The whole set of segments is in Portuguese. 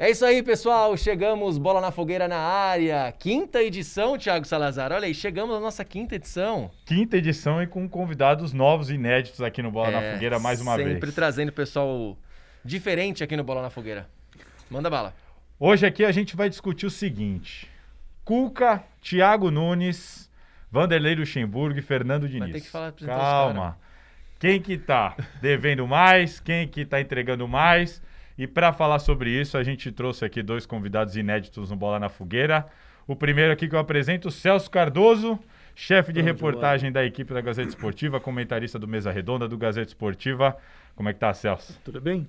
É isso aí, pessoal. Chegamos, Bola na Fogueira na área. Quinta edição, Thiago Salazar. Olha aí, chegamos à nossa quinta edição. Quinta edição e com convidados novos e inéditos aqui no Bola na Fogueira mais uma vez. Sempre trazendo pessoal diferente aqui no Bola na Fogueira. Manda bala. Hoje aqui a gente vai discutir o seguinte. Cuca, Thiago Nunes, Vanderlei Luxemburgo e Fernando Diniz. Vai ter que falar, apresentar os Calma. caras. Quem que tá devendo mais, quem que tá entregando mais. E para falar sobre isso, a gente trouxe aqui dois convidados inéditos no Bola na Fogueira. O primeiro aqui que eu apresento, Celso Cardoso, chefe de reportagem da equipe da Gazeta Esportiva, comentarista do Mesa Redonda, do Gazeta Esportiva. Como é que tá, Celso? Tudo bem?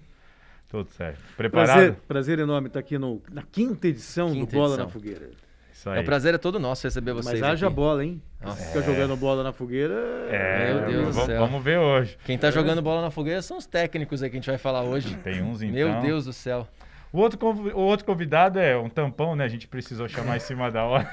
Tudo certo. Preparado? Prazer enorme estar aqui na quinta edição do Bola na Fogueira. Isso aí. O prazer é todo nosso receber vocês. Mas haja aqui. bola, hein? Nossa. Fica jogando bola na fogueira. Meu Deus do céu. Vamos ver hoje. Quem tá jogando bola na fogueira são os técnicos aí que a gente vai falar hoje. Tem uns então. Meu Deus do céu. O outro convidado é um tampão, né? A gente precisou chamar em cima da hora.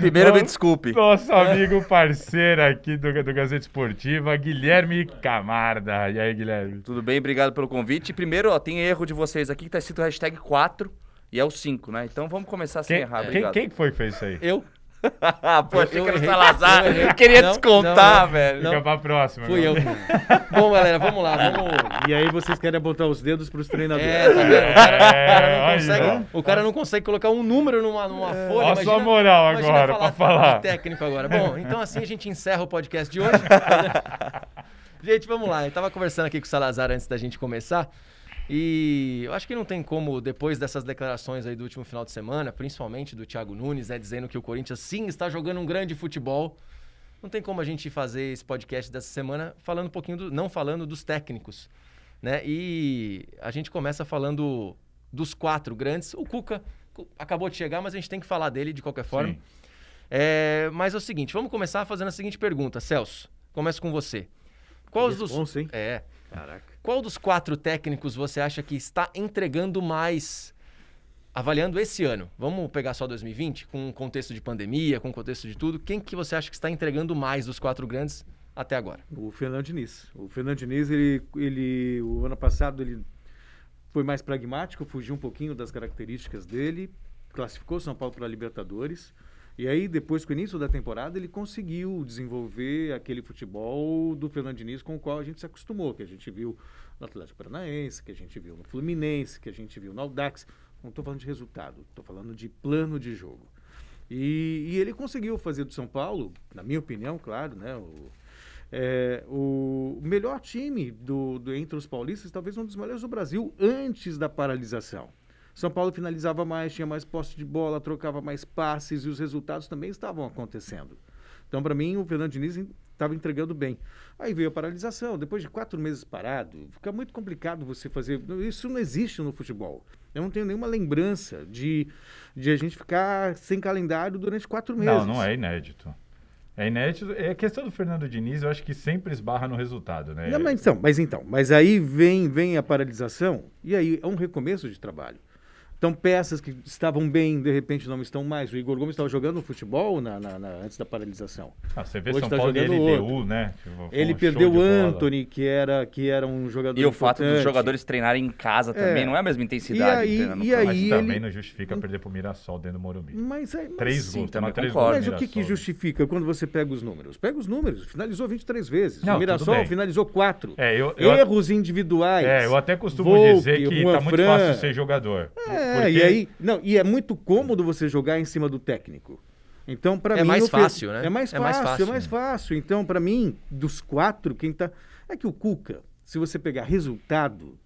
Primeiro, me desculpe. Nosso amigo parceiro aqui do Gazeta Esportiva, Guilherme Camarda. E aí, Guilherme? Tudo bem? Obrigado pelo convite. Primeiro, ó, tem erro de vocês aqui que tá escrito hashtag 4 e é o 5, né? Então vamos começar sem errar. Obrigado. Quem foi que fez isso aí? Eu? Pô, achei que era o errei. Salazar. Eu errei. Eu queria Não, descontar, não. velho. Fica pra próxima. Fui eu. agora. Bom, galera, vamos lá. E aí vocês querem botar os dedos pros treinadores. Tá vendo? Aí, O cara não consegue colocar um número numa folha. Olha a sua moral agora pra falar. De técnico agora. Bom, então assim a gente encerra o podcast de hoje. Gente, vamos lá. Eu tava conversando aqui com o Salazar antes da gente começar. E eu acho que não tem como, depois dessas declarações aí do último final de semana, principalmente do Thiago Nunes, né, dizendo que o Corinthians sim está jogando um grande futebol, não tem como a gente fazer esse podcast dessa semana falando um pouquinho, não falando dos técnicos, né? E a gente começa falando dos quatro grandes. O Cuca acabou de chegar, mas a gente tem que falar dele de qualquer forma. Sim. Mas é o seguinte, vamos começar fazendo a seguinte pergunta. Celso, começo com você. Responsa, hein? Caraca. Qual dos quatro técnicos você acha que está entregando mais, avaliando esse ano? Vamos pegar só 2020, com contexto de pandemia, com contexto de tudo. Quem que você acha que está entregando mais dos quatro grandes até agora? O Fernando Diniz. O Fernando Diniz, ele o ano passado, ele foi mais pragmático, fugiu um pouquinho das características dele, classificou o São Paulo para a Libertadores. E aí, depois, com o início da temporada, ele conseguiu desenvolver aquele futebol do Fernando Diniz com o qual a gente se acostumou, que a gente viu no Atlético Paranaense, que a gente viu no Fluminense, que a gente viu no Audax. Não estou falando de resultado, estou falando de plano de jogo. E ele conseguiu fazer do São Paulo, na minha opinião, claro, né, o melhor time entre os paulistas, talvez um dos melhores do Brasil, antes da paralisação. São Paulo finalizava mais, tinha mais posse de bola, trocava mais passes e os resultados também estavam acontecendo. Então, para mim, o Fernando Diniz estava entregando bem. Aí veio a paralisação. Depois de 4 meses parado, fica muito complicado você fazer... Isso não existe no futebol. Eu não tenho nenhuma lembrança de a gente ficar sem calendário durante 4 meses. Não é inédito. É inédito. É a questão do Fernando Diniz, eu acho que sempre esbarra no resultado, né? Não, mas aí vem a paralisação e aí é um recomeço de trabalho. Então, peças que estavam bem, de repente não estão mais. O Igor Gomes estava jogando futebol antes da paralisação. Você vê Hoje São tá Paulo de jogando LDU, outro. né? Ele perdeu o Anthony, que era um jogador E o fato dos importante. jogadores treinarem em casa também não é a mesma intensidade. Aí mas também não justifica perder pro Mirassol dentro do Morumbi. Mas 3 sim, gols, também toma 3 concordo. gols. Mas o que justifica quando você pega os números? Pega os números. Finalizou 23 vezes. Não, o Mirassol tudo bem. finalizou 4. Erros individuais. Eu até costumo Volpe, dizer que Juan tá muito Fran. fácil ser jogador. E é muito cômodo você jogar em cima do técnico. Então, para mim... É mais fácil, né? É mais fácil. Então, para mim, dos 4, quem tá... É que o Cuca, se você pegar resultado,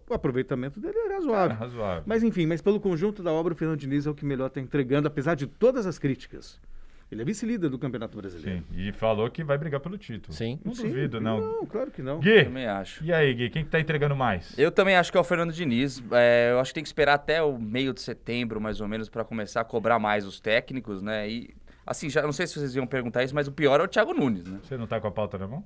o aproveitamento dele é razoável. Razoável. Mas, enfim, pelo conjunto da obra, o Fernando Diniz é o que melhor está entregando, apesar de todas as críticas. Ele é vice-líder do Campeonato Brasileiro. Sim, e falou que vai brigar pelo título. Sim. Não duvido, não. Não, claro que não. Gui, Também acho. e aí, Gui, quem que tá entregando mais? Eu também acho que é o Fernando Diniz. Eu acho que tem que esperar até o meio de setembro, mais ou menos, para começar a cobrar mais os técnicos, né? E, assim, já não sei se vocês iam perguntar isso, mas o pior é o Thiago Nunes, né? Você não tá com a pauta na mão?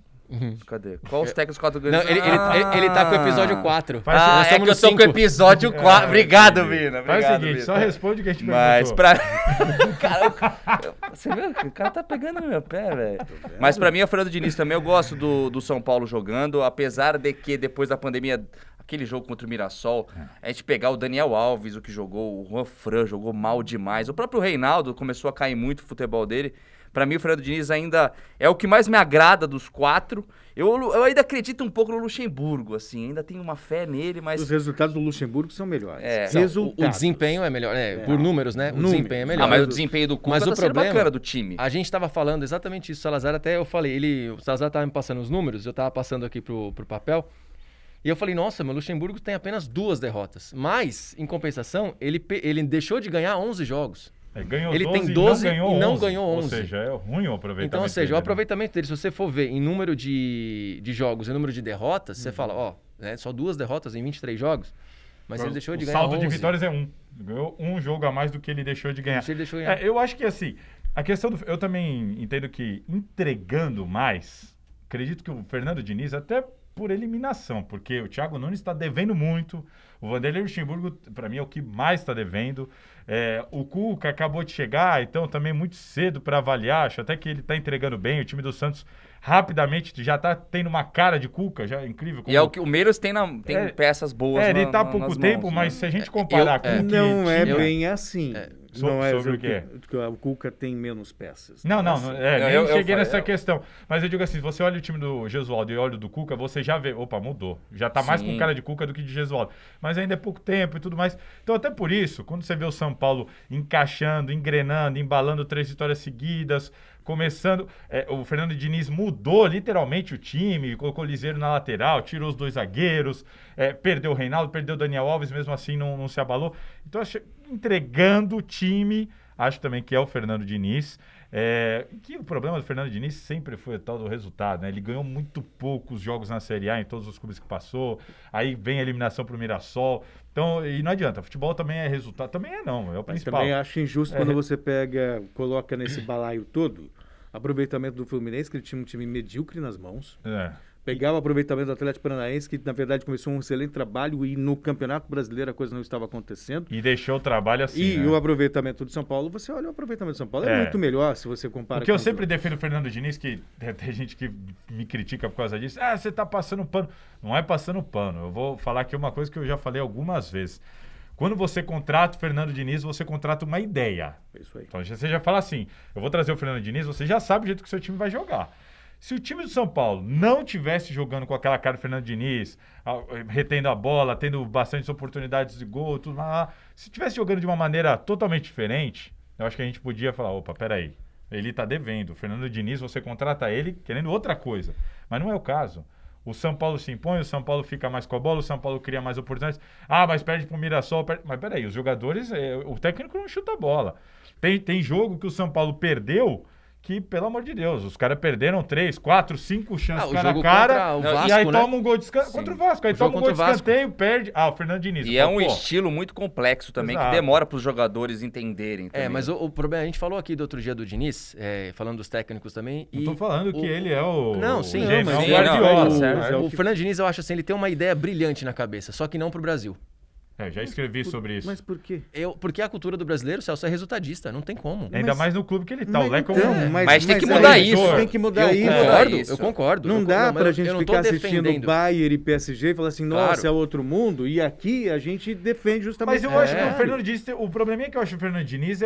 Cadê? Qual os técnicos 4 Não, grandes? ele tá com o episódio 4. Faz É que eu tô com o episódio 4. Obrigado, Vina. Faz o Obrigado, seguinte, Vina. só responde o que a gente Mas perguntou. cara, você viu? O cara tá pegando no meu pé, velho. Mas pra mim é o Fernando Diniz também. Eu gosto do São Paulo jogando, apesar de que depois da pandemia aquele jogo contra o Mirassol, a gente pegar o Daniel Alves, o que jogou, o Juan Fran jogou mal demais. O próprio Reinaldo começou a cair muito o futebol dele. Pra mim, o Fernando Diniz ainda é o que mais me agrada dos 4. Eu ainda acredito um pouco no Luxemburgo, assim, ainda tenho uma fé nele, mas... Os resultados do Luxemburgo são melhores. O desempenho é melhor, por números, né? O desempenho é melhor. mas o desempenho do Cuca tá sendo bacana do time. A gente tava falando exatamente isso, o Salazar, até eu falei, o Salazar tava me passando os números, eu tava passando aqui pro papel, e eu falei, nossa, meu Luxemburgo tem apenas 2 derrotas, mas, em compensação, ele deixou de ganhar 11 jogos. Ganhou ele 12 tem 12 e não ganhou 11. Ou seja, é ruim o aproveitamento Então, ou seja, dele, o aproveitamento dele, se você for ver em número de jogos e número de derrotas, você fala, só 2 derrotas em 23 jogos, mas ele deixou de ganhar 11. O saldo de vitórias é 1. Ganhou um jogo a mais do que ele deixou de ganhar. Eu acho que, assim, a questão eu também entendo que entregando mais, acredito que o Fernando Diniz, até por eliminação, porque o Thiago Nunes está devendo muito, o Vanderlei Luxemburgo, para mim, é o que mais está devendo. O Cuca acabou de chegar, então também muito cedo para avaliar, acho até que ele está entregando bem, o time do Santos rapidamente já está tendo uma cara de Cuca, já é incrível. Como... E é o que o Meiros tem peças boas ele está há pouco tempo, mãos, mas se a gente comparar com o que... Não é bem assim. Sobre o quê? O Cuca tem menos peças. Nem cheguei nessa questão. Mas eu digo assim, se você olha o time do Gesualdo e olha o do Cuca, você já vê, opa, mudou. Já tá mais com cara de Cuca do que de Gesualdo. Mas ainda é pouco tempo e tudo mais. Então, até por isso, quando você vê o São Paulo encaixando, engrenando, embalando 3 vitórias seguidas, começando... o Fernando Diniz mudou literalmente o time, colocou o Liseiro na lateral, tirou os 2 zagueiros, perdeu o Reinaldo, perdeu o Daniel Alves, mesmo assim não se abalou. Então, entregando o time, acho também que é o Fernando Diniz. Que o problema do Fernando Diniz sempre foi o tal do resultado, né? Ele ganhou muito poucos jogos na Série A em todos os clubes que passou, aí vem a eliminação pro Mirassol. Então, e não adianta, futebol também é resultado, também é o principal. Também acho injusto quando você coloca nesse balaio todo, aproveitamento do Fluminense, que ele tinha um time medíocre nas mãos. Pegar o aproveitamento do Atlético Paranaense, que na verdade começou um excelente trabalho e no Campeonato Brasileiro a coisa não estava acontecendo. E deixou o trabalho assim, E o aproveitamento do São Paulo, você olha o aproveitamento do São Paulo, é muito melhor se você compara com... Porque eu sempre defendo o Fernando Diniz, que tem gente que me critica por causa disso. Você tá passando pano. Não é passando pano. Eu vou falar aqui uma coisa que eu já falei algumas vezes. Quando você contrata o Fernando Diniz, você contrata uma ideia. Isso aí. Então você já fala assim, eu vou trazer o Fernando Diniz, você já sabe o jeito que o seu time vai jogar. Se o time do São Paulo não tivesse jogando com aquela cara do Fernando Diniz, retendo a bola, tendo bastante oportunidades de gol, tudo lá, se tivesse jogando de uma maneira totalmente diferente, eu acho que a gente podia falar, opa, peraí, ele tá devendo. O Fernando Diniz, você contrata ele querendo outra coisa. Mas não é o caso. O São Paulo se impõe, o São Paulo fica mais com a bola, o São Paulo cria mais oportunidades. Mas perde pro Mirassol. Mas peraí, os jogadores, o técnico não chuta a bola. Tem jogo que o São Paulo perdeu que, pelo amor de Deus, os caras perderam 3, 4, 5 chances cara a cara, Vasco, e aí toma um gol de escanteio contra o Vasco, aí toma um gol de escanteio, perde, o Fernando Diniz. E é um estilo muito complexo também, que demora para os jogadores entenderem. Também. Mas o problema, a gente falou aqui do outro dia do Diniz, falando dos técnicos também. Não tô falando que ele é o... Não, sim. O Guardiola. O Fernando Diniz, eu acho assim, ele tem uma ideia brilhante na cabeça, só que não pro Brasil. Já escrevi sobre isso. Mas por quê? Porque a cultura do brasileiro, Celso, é resultadista, não tem como. Ainda mais no clube que ele tá. O Leco mas tem que mudar isso. Tem que mudar isso. Eu concordo. Não dá pra gente ficar assistindo Bayern e PSG e falar assim, nossa, é outro mundo. E aqui a gente defende justamente... Mas eu acho que o Fernando Diniz, o probleminha que eu acho o Fernando Diniz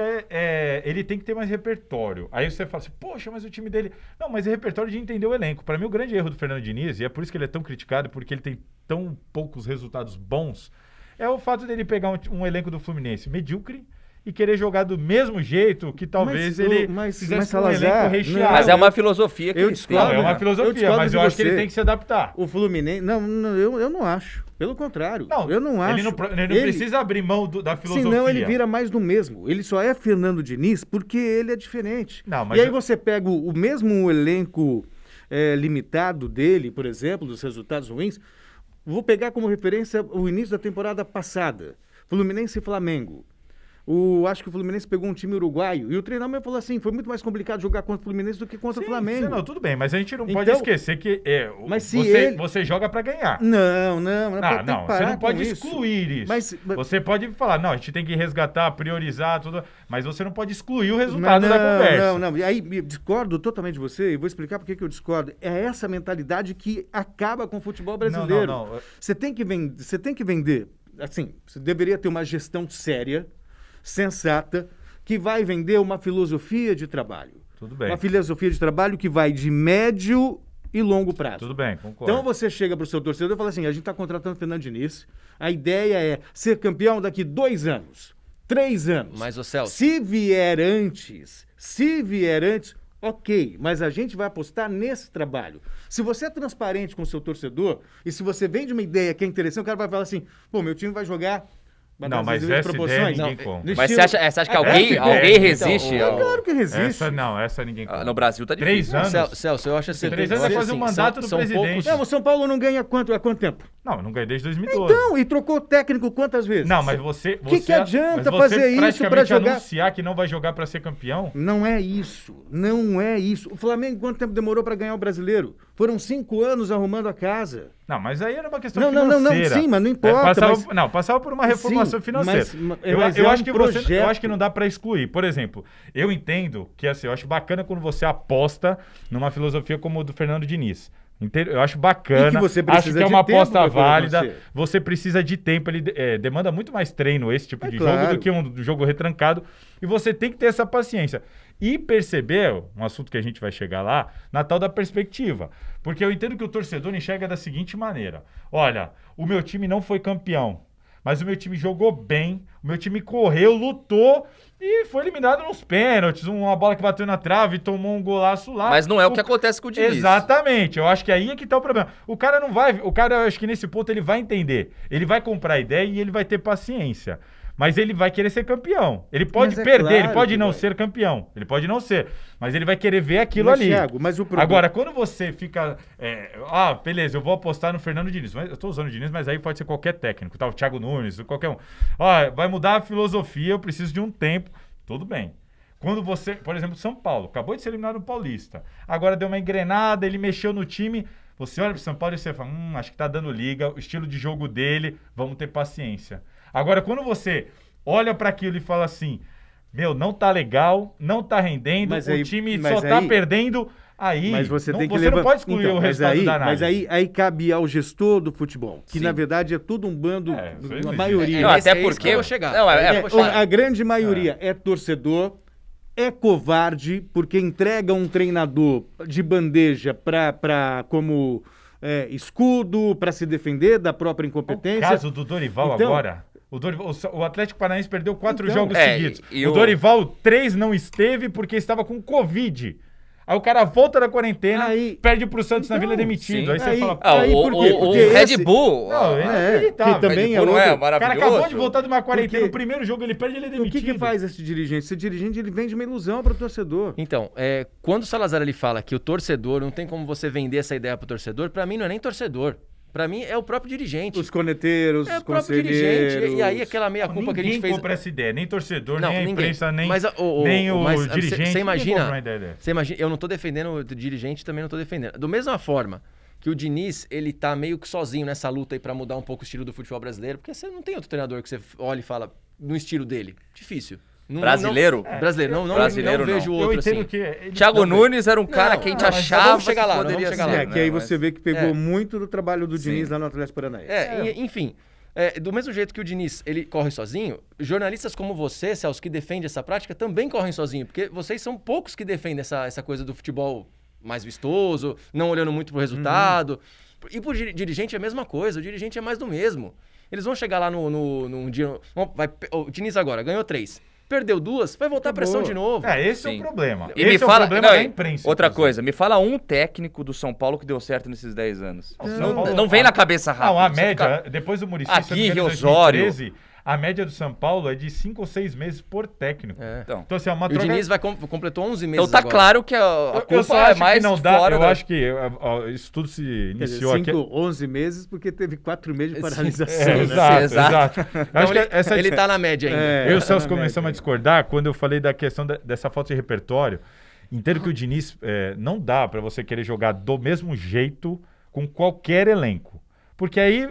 ele tem que ter mais repertório. Aí você fala assim, poxa, mas o time dele... Não, mas é repertório de entender o elenco. Pra mim, o grande erro do Fernando Diniz, e é por isso que ele é tão criticado, porque ele tem tão poucos resultados bons, é o fato dele pegar um elenco do Fluminense medíocre e querer jogar do mesmo jeito que talvez ele fizesse um elenco recheado. Mas é uma filosofia que é uma filosofia, mas eu acho que ele tem que se adaptar. O Fluminense... eu não acho. Pelo contrário. Eu não acho. Ele não precisa abrir mão da filosofia. Senão ele vira mais do mesmo. Ele só é Fernando Diniz porque ele é diferente. E aí você pega o mesmo elenco limitado dele, por exemplo, dos resultados ruins... Vou pegar como referência o início da temporada passada. Fluminense e Flamengo. Acho que o Fluminense pegou um time uruguaio e o treinador me falou assim, foi muito mais complicado jogar contra o Fluminense do que contra o Flamengo. Não, tudo bem, mas a gente não pode esquecer que mas se você joga pra ganhar. Não, você não pode excluir isso. Mas você pode falar, não, a gente tem que resgatar, priorizar, tudo, mas você não pode excluir o resultado da conversa. Não. E aí, discordo totalmente de você e vou explicar por que eu discordo. É essa mentalidade que acaba com o futebol brasileiro. Não. Você tem que vender, assim, você deveria ter uma gestão séria, sensata, que vai vender uma filosofia de trabalho. Tudo bem. Uma filosofia de trabalho que vai de médio e longo prazo. Tudo bem, concordo. Então você chega para o seu torcedor e fala assim, a gente está contratando o Fernando Diniz, a ideia é ser campeão daqui 2 anos, 3 anos. Mas, ô Celso... Se vier antes, ok, mas a gente vai apostar nesse trabalho. Se você é transparente com o seu torcedor e se você vende uma ideia que é interessante, o cara vai falar assim, pô, meu time vai jogar... Não, mas essa ideia ninguém compra. Mas você acha que alguém resiste? Então, claro que resiste. Essa ninguém compra. No Brasil tá difícil. 3 anos. Celso, eu acho assim... 3 anos é fazer um mandato do presidente. Não, o São Paulo não ganha há quanto tempo? Não ganha desde 2012. Então, e trocou o técnico quantas vezes? Não, mas você... O que adianta fazer isso para jogar? Anunciar que não vai jogar para ser campeão? Não é isso. O Flamengo quanto tempo demorou para ganhar o Brasileiro? Foram 5 anos arrumando a casa. Não, mas aí era uma questão financeira. Sim, mas não importa. Passava por uma reformulação financeira. Eu acho que não dá para excluir. Por exemplo, eu entendo que assim, eu acho bacana quando você aposta numa filosofia como a do Fernando Diniz. Eu acho bacana, e que você precisa acho que é uma aposta válida, você precisa de tempo, ele demanda muito mais treino esse tipo de claro. jogo do que um jogo retrancado, e você tem que ter essa paciência. E perceber, um assunto que a gente vai chegar lá, na tal da perspectiva. Porque eu entendo que o torcedor enxerga da seguinte maneira, olha, o meu time não foi campeão, mas o meu time jogou bem, o meu time correu, lutou e foi eliminado nos pênaltis, uma bola que bateu na trave e tomou um golaço lá. Mas não é o que acontece com o Diniz. Exatamente, eu acho que aí é que tá o problema. O cara, eu acho que nesse ponto ele vai entender, ele vai comprar a ideia e ele vai ter paciência. Mas ele vai querer ser campeão. Ele pode perder, claro, ele pode não ser campeão. Ele pode não ser. Mas ele vai querer ver aquilo ali. Thiago, mas o problema... Agora, quando você fica... beleza, eu vou apostar no Fernando Diniz. Eu tô usando o Diniz, mas aí pode ser qualquer técnico. Tá? O Thiago Nunes, qualquer um. Vai mudar a filosofia, eu preciso de um tempo. Tudo bem. Quando você... Por exemplo, São Paulo. Acabou de ser eliminado no Paulista. Agora deu uma engrenada, ele mexeu no time. Você olha pro São Paulo e você fala, acho que tá dando liga. O estilo de jogo dele, vamos ter paciência. Agora, quando você olha para aquilo e fala assim, não tá legal, não tá rendendo, o time só tá perdendo, aí mas você não pode excluir o resultado da análise. Mas aí cabe ao gestor do futebol, que na verdade é todo um bando, a maioria. Não, até porque... A grande maioria é torcedor, é covarde, porque entrega um treinador de bandeja como... escudo para se defender da própria incompetência. O caso do Dorival agora, o Atlético Paranaense perdeu 4 jogos seguidos. O Dorival 3 não esteve porque estava com Covid. Aí o cara volta da quarentena, perde pro Santos na Vila demitido. Aí você fala... o Red Bull... que também é maravilhoso. O cara acabou de voltar de uma quarentena, no primeiro jogo ele perde, ele é demitido. O que faz esse dirigente? Esse dirigente, ele vende uma ilusão para o torcedor. Então, quando o Salazar ele fala que o torcedor, não tem como você vender essa ideia pro torcedor, para mim não é nem torcedor. Pra mim é o próprio dirigente. Os corneteiros, os conselheiros. Dirigente. E aí aquela meia-culpa que a gente fez... Ninguém compra essa ideia, nem torcedor, nem a imprensa, nem o dirigente. Você imagina, eu não tô defendendo o dirigente, também não tô defendendo. Da mesma forma que o Diniz, ele tá meio que sozinho nessa luta aí pra mudar um pouco o estilo do futebol brasileiro, porque você não tem outro treinador que você olha e fala no estilo dele. Difícil. Brasileiro? Brasileiro, não vejo outro assim. Thiago Nunes era um cara que a gente achava vamos chegar lá, que poderia ser. Que aí você vê que pegou muito do trabalho do Diniz lá no Atlético Paranaense. Enfim, do mesmo jeito que o Diniz, ele corre sozinho, jornalistas como você, Celso, que defende essa prática, também correm sozinho, porque vocês são poucos que defendem essa coisa do futebol mais vistoso, não olhando muito pro resultado. E pro dirigente é a mesma coisa, o dirigente é mais do mesmo. Eles vão chegar lá num dia... O Diniz agora ganhou 3. Perdeu 2, vai voltar a pressão de novo. Esse é o problema. E esse é o problema da imprensa. Outra coisa, me fala um técnico do São Paulo que deu certo nesses 10 anos. Não vem na cabeça rápido. Não, a média, depois do Muricy, aqui, Osório. A média do São Paulo é de 5 ou 6 meses por técnico. Então, Então, assim, é uma E o troca... Diniz completou 11 meses então tá agora. claro que a Eu culpa só é acho que mais não dá, fora eu da... acho que isso tudo se Quer dizer, iniciou aqui... 11 meses porque teve 4 meses de Sim. paralisação, né? Exato, Exato. exato. Eu Então acho que essa ele tá na média ainda. É. Eu e o Celso na começamos a média. discordar quando eu falei da questão dessa falta de repertório. Entendo que o Diniz não dá para você querer jogar do mesmo jeito com qualquer elenco. Porque aí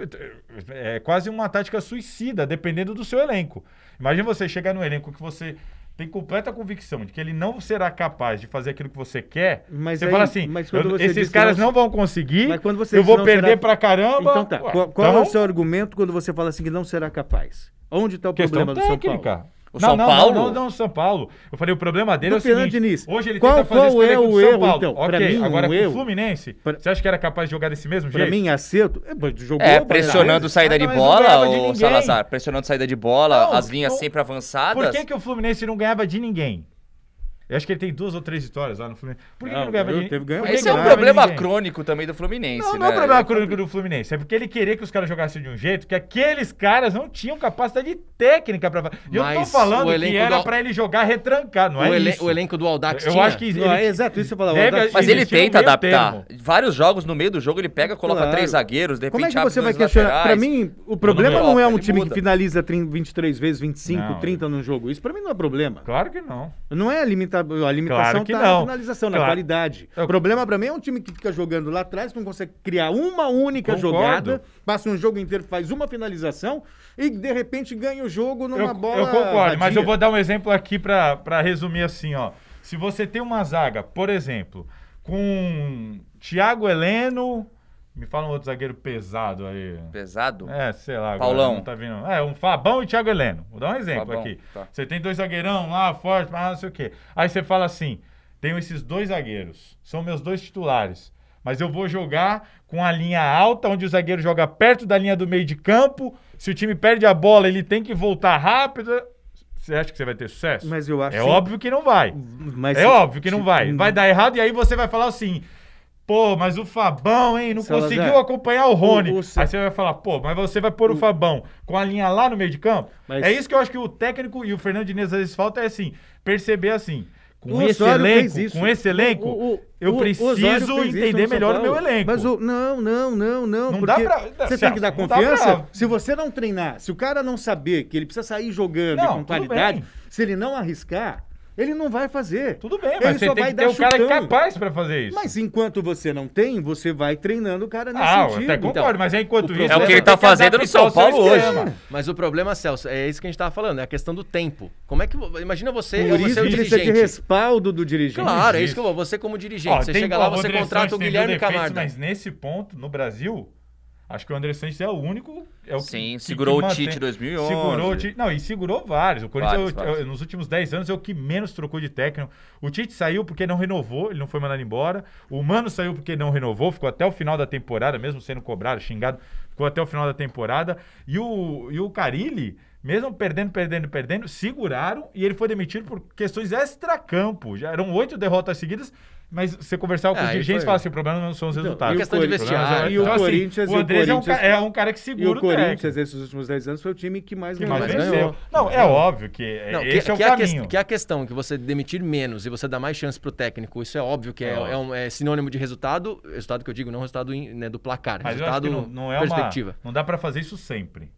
é quase uma tática suicida, dependendo do seu elenco. Imagina você chegar no elenco que você tem completa convicção de que ele não será capaz de fazer aquilo que você quer. Mas você aí- fala assim, mas quando você diz esses que caras não- não vão conseguir, Mas quando você eu diz vou não perder será- pra caramba. Então tá, Ué, qual é então, o seu argumento quando você fala assim que não será capaz? Onde está o questão problema do São técnica. Paulo? O São Paulo? Não, São Paulo. Eu falei, o problema dele Do é o seguinte, Fernando Diniz. hoje ele Qual- tenta fazer qual esse é elenco o do São erro, Paulo. então? Ok, Pra mim, agora um com o erro- Fluminense, Pra- você acha que era capaz de jogar desse mesmo Pra jeito? mim, acerto. Jogou É, várias pressionando vezes. saída de Mas não bola, ganhava de o ninguém. Salazar. Pressionando saída de bola, Não, as linhas não. sempre avançadas. Por que o Fluminense não ganhava de ninguém? Eu acho que ele tem 2 ou 3 vitórias lá no Fluminense. Por que Não, ele não ganhava de eu ninguém? teve ganho Por que Esse que é não um ganhava de problema ninguém? crônico também do Fluminense, Não, né? não é problema crônico do Fluminense. É porque ele queria que os caras jogassem de um jeito que aqueles caras não tinham capacidade técnica pra fazer. E eu tô Mas falando o que elenco era do- pra ele jogar retrancado, não é isso. O elenco do Audax Eu tinha? acho que Não, é exato, isso eu falava. Deve- Audax- Mas ele Investiu no tenta meio adaptar. termo. Vários jogos, no meio do jogo, ele pega, coloca Claro. 3 zagueiros, de repente Como é que abre você vai 2 questionar? Pra laterais. mim, o problema não não é ele um time muda. que finaliza 23 vezes, 25, Não, 30 num jogo. Isso pra mim não é problema. Claro que não. Não é a limitação Claro que tá não. na finalização, na Claro. qualidade. Eu- O problema pra mim é um time que fica jogando lá atrás, não consegue criar uma única Concordo. jogada, passa um jogo inteiro, faz uma finalização e de repente ganha o jogo numa bola. Eu concordo, mas vadia. eu vou dar um exemplo aqui pra resumir assim, ó. Se você tem uma zaga, por exemplo, com Thiago Heleno, me fala um outro zagueiro pesado aí. Pesado? Sei lá. agora Paulão. Não tá vindo. Um Fabão e Thiago Heleno. Vou dar um exemplo Fabão, aqui. tá. Você tem 2 zagueirão lá, forte, mas não sei o quê. Aí você fala assim, tenho esses 2 zagueiros, são meus 2 titulares, mas eu vou jogar com a linha alta, onde o zagueiro joga perto da linha do meio de campo, se o time perde a bola, ele tem que voltar rápido. Você acha que você vai ter sucesso? Mas eu acho É sim. óbvio que não vai. Mas É se- óbvio que não se- vai. Vai dar errado e aí você vai falar assim... Pô, mas o Fabão, hein, não Salazar, conseguiu acompanhar o Rony. o- Aí você vai falar, pô, mas você vai pôr o Fabão com a linha lá no meio de campo? Mas- É isso que eu acho que o técnico e o Fernando Diniz às vezes falta, é assim, perceber assim, com O esse Osório elenco, fez isso. com esse elenco, eu o preciso Osório fez isso entender no São melhor o meu Paulo. elenco. Mas não. Não dá porque pra- Você Celso, tem que dar não dá confiança. pra- Se você não treinar, se o cara não saber que ele precisa sair jogando Não, com tudo qualidade, bem. se ele não arriscar, ele não vai fazer. Tudo bem, Ele mas você só tem vai que ter dar o cara chutão. capaz pra fazer isso. Mas enquanto você não tem, você vai treinando o cara nesse eu sentido. até concordo, mas enquanto isso... É o que você ele tá tem fazendo no adaptar São o seu Paulo hoje. esquema. Mas o problema, Celso, é isso que a gente tava falando, é a questão do tempo. Como é que... Imagina você, Por você isso é o que precisa de dirigente. respaldo do dirigente. Claro, é Isso. isso que eu vou. Você como dirigente, você tem- chega lá, ó, você André contrata Sanches o tem Guilherme mil defeitos, Camarda. Mas nesse ponto, no Brasil, acho que o André Sanches é o único... É o Sim, que segurou o mantém- Tite em 2011. Segurou o Tite. Não, e segurou vários. O Corinthians, Vários. nos últimos 10 anos, é o que menos trocou de técnico. O Tite saiu porque não renovou, ele não foi mandado embora. O Mano saiu porque não renovou, ficou até o final da temporada, mesmo sendo cobrado, xingado, ficou até o final da temporada. E o Carille, mesmo perdendo, seguraram e ele foi demitido por questões extracampo. Já eram 8 derrotas seguidas. Mas você conversar com os aí dirigentes e foi. falar assim, o problema não são os Então, resultados. e o questão de Corinthians- vestiário. E o Então, assim, Corinthians... o Andrés Corinthians- é um cara que E segura o o técnico. Corinthians, esses últimos 10 anos, foi o time que mais Que ganhou. mais Mas venceu. ganhou. Não, é óbvio que Não, esse é o que caminho. que a questão que você demitir menos e você dar mais chance pro técnico, isso é óbvio que É óbvio. é sinônimo de resultado que eu digo, não resultado do placar, Mas eu acho resultado que não é perspectiva. não dá pra fazer isso sempre.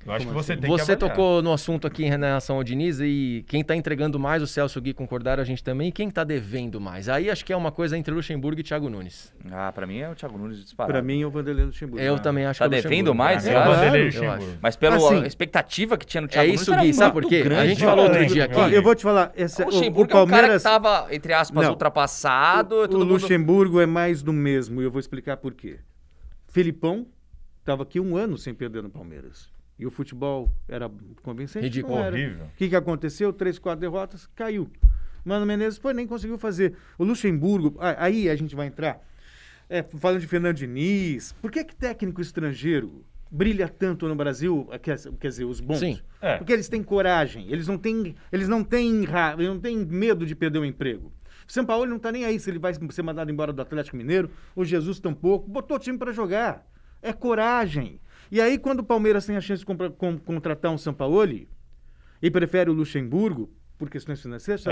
Eu acho que você tem que Você avaliar. tocou no assunto aqui em relação ao Diniz e quem tá entregando mais, o Celso e o Gui concordaram, a gente também, e quem tá devendo mais? Aí acho que é uma coisa entre Luxemburgo e Thiago Nunes. Ah, pra mim é o Thiago Nunes disparado. Pra mim é o Vanderlei Luxemburgo. Eu também acho Tá que é o devendo Luxemburgo. mais, É você o acha? Vanderlei Eu Luxemburgo. acho. Mas pela Assim, expectativa que tinha no É Thiago isso, Nunes, Gui, era sabe muito por quê? grande. A gente falou outro dia Ó, aqui. eu vou te falar. O Luxemburgo é um cara que tava, entre aspas, Não. ultrapassado. O todo mundo... Luxemburgo é mais do mesmo e eu vou explicar por quê. Filipão estava aqui 1 ano sem perder no Palmeiras. E o futebol era convincente? Ridículo. Não era. Horrível. O que aconteceu? 3, 4 derrotas, caiu. Mano Menezes nem conseguiu fazer. O Luxemburgo, aí a gente vai entrar, falando de Fernando Diniz, por que técnico estrangeiro brilha tanto no Brasil, quer dizer, os bons? Sim. É. Porque eles têm coragem, eles não têm medo de perder o emprego. O São Paulo não tá nem aí se ele vai ser mandado embora do Atlético Mineiro, o Jesus tampouco, botou o time para jogar. É coragem. E aí, quando o Palmeiras tem a chance de contratar um Sampaoli e prefere o Luxemburgo, por questões financeiras,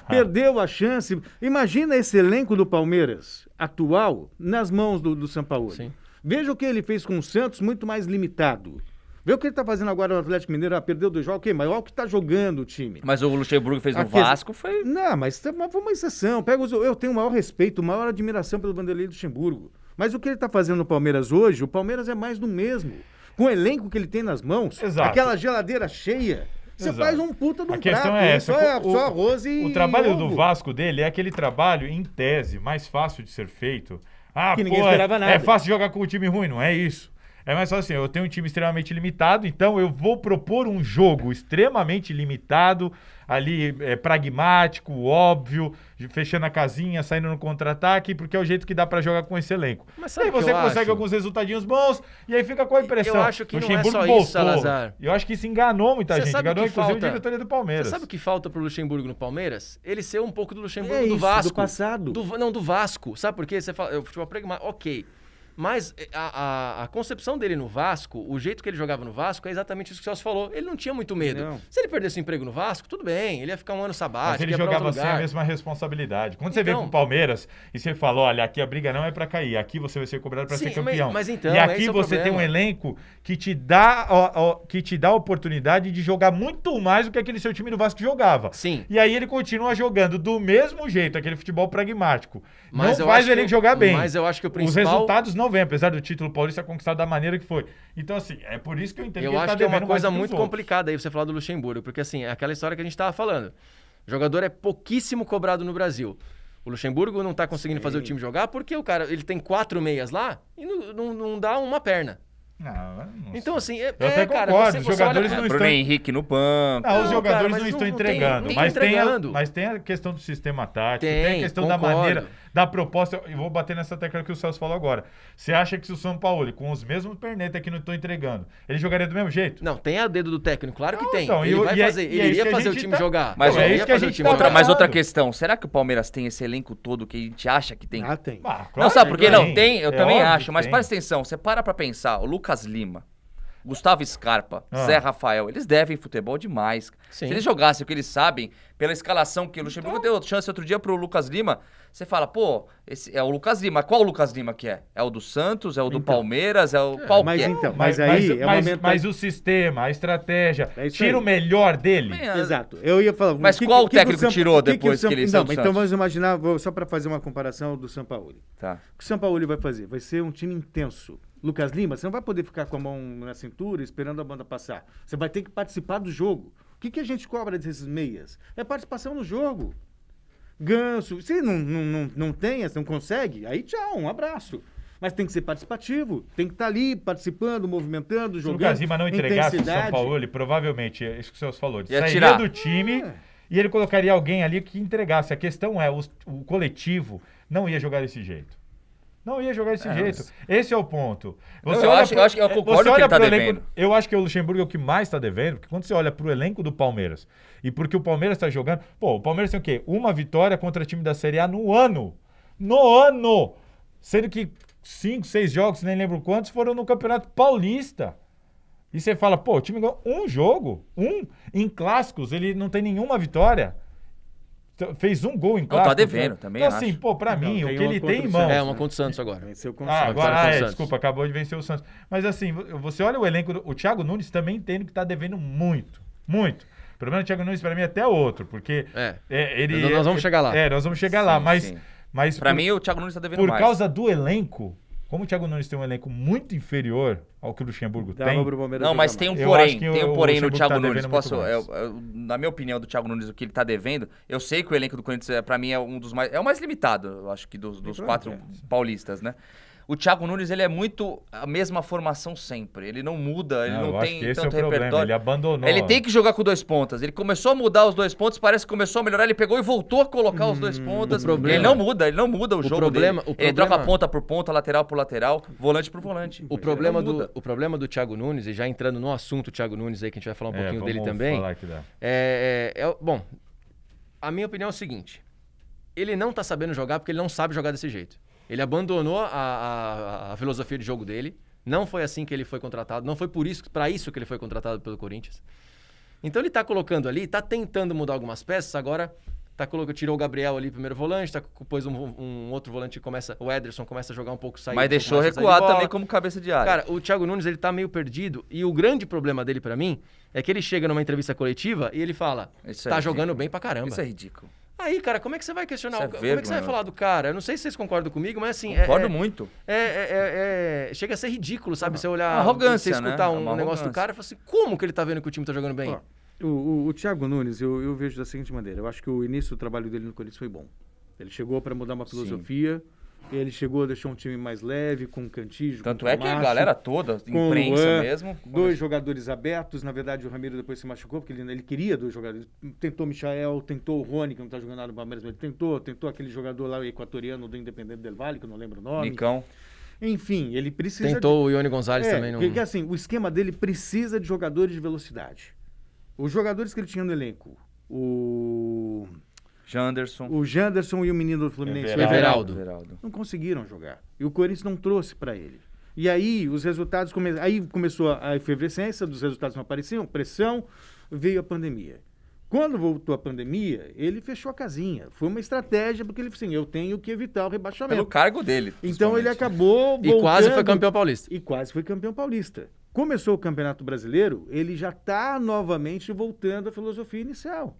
perdeu a chance. Imagina esse elenco do Palmeiras atual nas mãos do Sampaoli. Sim. Veja o que ele fez com o Santos, muito mais limitado. Vê o que ele está fazendo agora no Atlético Mineiro. Perdeu 2 jogos, ok, mas olha o que está jogando o time. Mas o Luxemburgo fez no Vasco, foi... Não, mas foi uma exceção. Eu tenho o maior respeito, maior admiração pelo Vanderlei Luxemburgo. Mas o que ele está fazendo no Palmeiras hoje, o Palmeiras é mais do mesmo. Com o elenco que ele tem nas mãos, aquela geladeira cheia... Você faz um puta de um prato. A questão prato, é essa. Só arroz e o trabalho ovo. do Vasco dele é aquele trabalho, em tese, mais fácil de ser feito. Que ninguém esperava nada. É fácil jogar com um time ruim, não é isso. É mais fácil assim, eu tenho um time extremamente limitado, então eu vou propor um jogo extremamente limitado, ali pragmático, óbvio, fechando a casinha, saindo no contra-ataque, porque é o jeito que dá pra jogar com esse elenco. Mas e aí você consegue alguns resultadinhos bons, e aí fica com a impressão. Eu acho que não é só voltou. isso, Salazar. Eu acho que isso enganou muita gente, enganou inclusive a diretoria do Palmeiras. Você sabe o que falta pro Luxemburgo no Palmeiras? Ele ser um pouco do Luxemburgo do Vasco. Do passado. Do Vasco. Sabe por quê? Você fala, eu futebol pragmático, ok. Mas a concepção dele no Vasco, o jeito que ele jogava no Vasco, é exatamente isso que o Celso falou. Ele não tinha muito medo. Não. Se ele perdesse o emprego no Vasco, tudo bem. Ele ia ficar um ano sabático. Mas ele jogava sem a mesma responsabilidade. Quando você vem pro Palmeiras e você fala, olha, aqui a briga não é pra cair, aqui você vai ser cobrado pra ser campeão. Mas então, e aqui esse você é o tem um elenco que te dá a oportunidade de jogar muito mais do que aquele seu time do Vasco jogava. Sim. E aí ele continua jogando do mesmo jeito, aquele futebol pragmático. Mas não faz ele jogar bem. Mas eu acho que o principal... Os resultados não vêm, apesar do título paulista conquistado da maneira que foi. Então, assim, é por isso que eu entendo que ele tá acho que é uma coisa mais muito complicada aí você falar do Luxemburgo, porque assim, é aquela história que a gente tava falando. O jogador é pouquíssimo cobrado no Brasil. O Luxemburgo não tá conseguindo fazer o time jogar porque o cara, ele tem 4 meias lá e não dá uma perna. Não então, assim, eu até concordo, os jogadores não estão... Bruno Henrique no banco. Não, os jogadores não estão entregando. Mas tem a questão do sistema tático, tem a questão da maneira, da proposta. E vou bater nessa tecla que o Celso falou agora. Você acha que se o São Paulo, com os mesmos pernetas que não estão entregando, ele jogaria do mesmo jeito? Não, tem a dedo do técnico, claro que tem. Então, ele vai fazer, ele iria fazer o time jogar. Mas é isso que a gente tá Mas outra questão, será que o Palmeiras tem esse elenco todo que a gente acha que tem? Tem. Claro, não, sabe por quê? Não, tem, eu também óbvio acho, mas presta atenção, você para pra pensar, o Lucas Lima, Gustavo Scarpa, Zé Rafael, eles devem futebol demais. Sim. Se eles jogassem o que eles sabem, pela escalação que o Luxemburgo deu chance outro dia pro Lucas Lima, você fala, pô, esse é o Lucas Lima. Qual o Lucas Lima que é? É o do Santos? É o do Palmeiras? É o qual mas que é? Então, mas aí mas o sistema, a estratégia, tira o melhor dele. Exato. Eu ia falar. Mas qual o técnico tirou depois que ele saiu do Santos? Então vamos imaginar, só para fazer uma comparação do Sampaoli. Tá. O que o Sampaoli vai fazer? Vai ser um time intenso. Lucas Lima, você não vai poder ficar com a mão na cintura esperando a banda passar. Você vai ter que participar do jogo. O que a gente cobra desses meias? É participação no jogo. Ganso, se não tem, não consegue, aí tchau, um abraço. Mas tem que ser participativo, tem que estar ali participando, movimentando, jogando. Se o Lucas Lima não entregasse o São Paulo, ele provavelmente, é isso que o Celso falou, sairia do time e ele colocaria alguém ali que entregasse. A questão é, o coletivo não ia jogar desse jeito. Não ia jogar desse jeito. Esse é o ponto. Eu concordo que ele tá devendo. Eu acho que o Luxemburgo é o que mais está devendo, porque quando você olha pro elenco do Palmeiras e porque o Palmeiras está jogando... Pô, o Palmeiras tem o quê? Uma vitória contra time da Série A no ano. No ano! Sendo que 5, 6 jogos, nem lembro quantos, foram no Campeonato Paulista. E você fala, pô, o time ganhou um jogo. Em clássicos, ele não tem nenhuma vitória. Fez um gol em clássico. Não, tá devendo também, então, assim, pô, pra mim, o que ele tem em mãos... É, uma contra o Santos agora. Venceu contra o Santos. Agora, desculpa, acabou de vencer o Santos. Mas assim, você olha o elenco, o Thiago Nunes também entende que tá devendo muito, muito. O problema do Thiago Nunes, pra mim, é até outro, porque... nós vamos chegar lá. Nós vamos chegar lá, mas pra mim, o Thiago Nunes tá devendo mais. Por causa do elenco, como o Thiago Nunes tem um elenco muito inferior ao que o Luxemburgo tem... Não, mas tem um porém. Tem um porém no Thiago tá Nunes. Na minha opinião do Thiago Nunes, o que ele tá devendo, eu sei que o elenco do Corinthians, pra mim, é um dos mais... É o mais limitado, eu acho que dos 4 paulistas, né? O Thiago Nunes, ele é muito a mesma formação sempre. Ele não muda, ele não tem tanto repertório. Ele abandonou. Ele tem que jogar com 2 pontas. Ele começou a mudar os 2 pontos, parece que começou a melhorar. Ele pegou e voltou a colocar os 2 pontas. Ele não muda o jogo dele. Ele troca ponta por ponta, lateral por lateral, volante por volante. O problema do Thiago Nunes, e já entrando no assunto Thiago Nunes aí, que a gente vai falar um pouquinho dele também. Falar que dá. Bom, a minha opinião é o seguinte. Ele não tá sabendo jogar porque ele não sabe jogar desse jeito. Ele abandonou a filosofia de jogo dele, Não foi assim que ele foi contratado, não foi para isso que ele foi contratado pelo Corinthians. Então ele tá colocando ali, tá tentando mudar algumas peças, agora tirou o Gabriel ali, primeiro volante, pôs um outro volante, o Ederson começa a jogar um pouco, sair. Mas deixou recuar também como cabeça de área. Cara, o Thiago Nunes, ele tá meio perdido, e o grande problema dele pra mim é que ele chega numa entrevista coletiva e ele fala, tá jogando bem pra caramba. Isso é ridículo. Aí, cara, como é que você vai questionar? Como é que você vai falar do cara? Eu não sei se vocês concordam comigo, mas assim... Concordo muito. Chega a ser ridículo, sabe? Você olhar... Arrogância, você escutar né? um negócio do cara e falar assim, como que ele tá vendo que o time tá jogando bem? O Thiago Nunes, eu vejo da seguinte maneira. Eu acho que o início do trabalho dele no Corinthians foi bom. Ele chegou para mudar uma filosofia, ele chegou a deixar um time mais leve, com Cantígio, tanto com é que a galera toda, com imprensa Luan, mesmo... Dois jogadores abertos. Na verdade, o Ramiro depois se machucou, porque ele queria dois jogadores. Tentou o Michael, tentou o Rony, que não tá jogando nada no Palmeiras, mas ele tentou aquele jogador lá, o equatoriano do Independente del Valle, que eu não lembro o nome. Nicão. Enfim, ele precisa... Tentou o Ione Gonzalez também. Porque assim, o esquema dele precisa de jogadores de velocidade. Os jogadores que ele tinha no elenco, o Janderson e o menino do Fluminense, o Everaldo, não conseguiram jogar. E o Corinthians não trouxe para ele. E aí os resultados aí começou a efervescência, dos resultados não apareciam, pressão, veio a pandemia. Quando voltou a pandemia, ele fechou a casinha. Foi uma estratégia, porque ele falou assim, eu tenho que evitar o rebaixamento. Pelo cargo dele. Então ele acabou voltando... E quase foi campeão paulista. E quase foi campeão paulista. Começou o Campeonato Brasileiro, ele já está novamente voltando à filosofia inicial.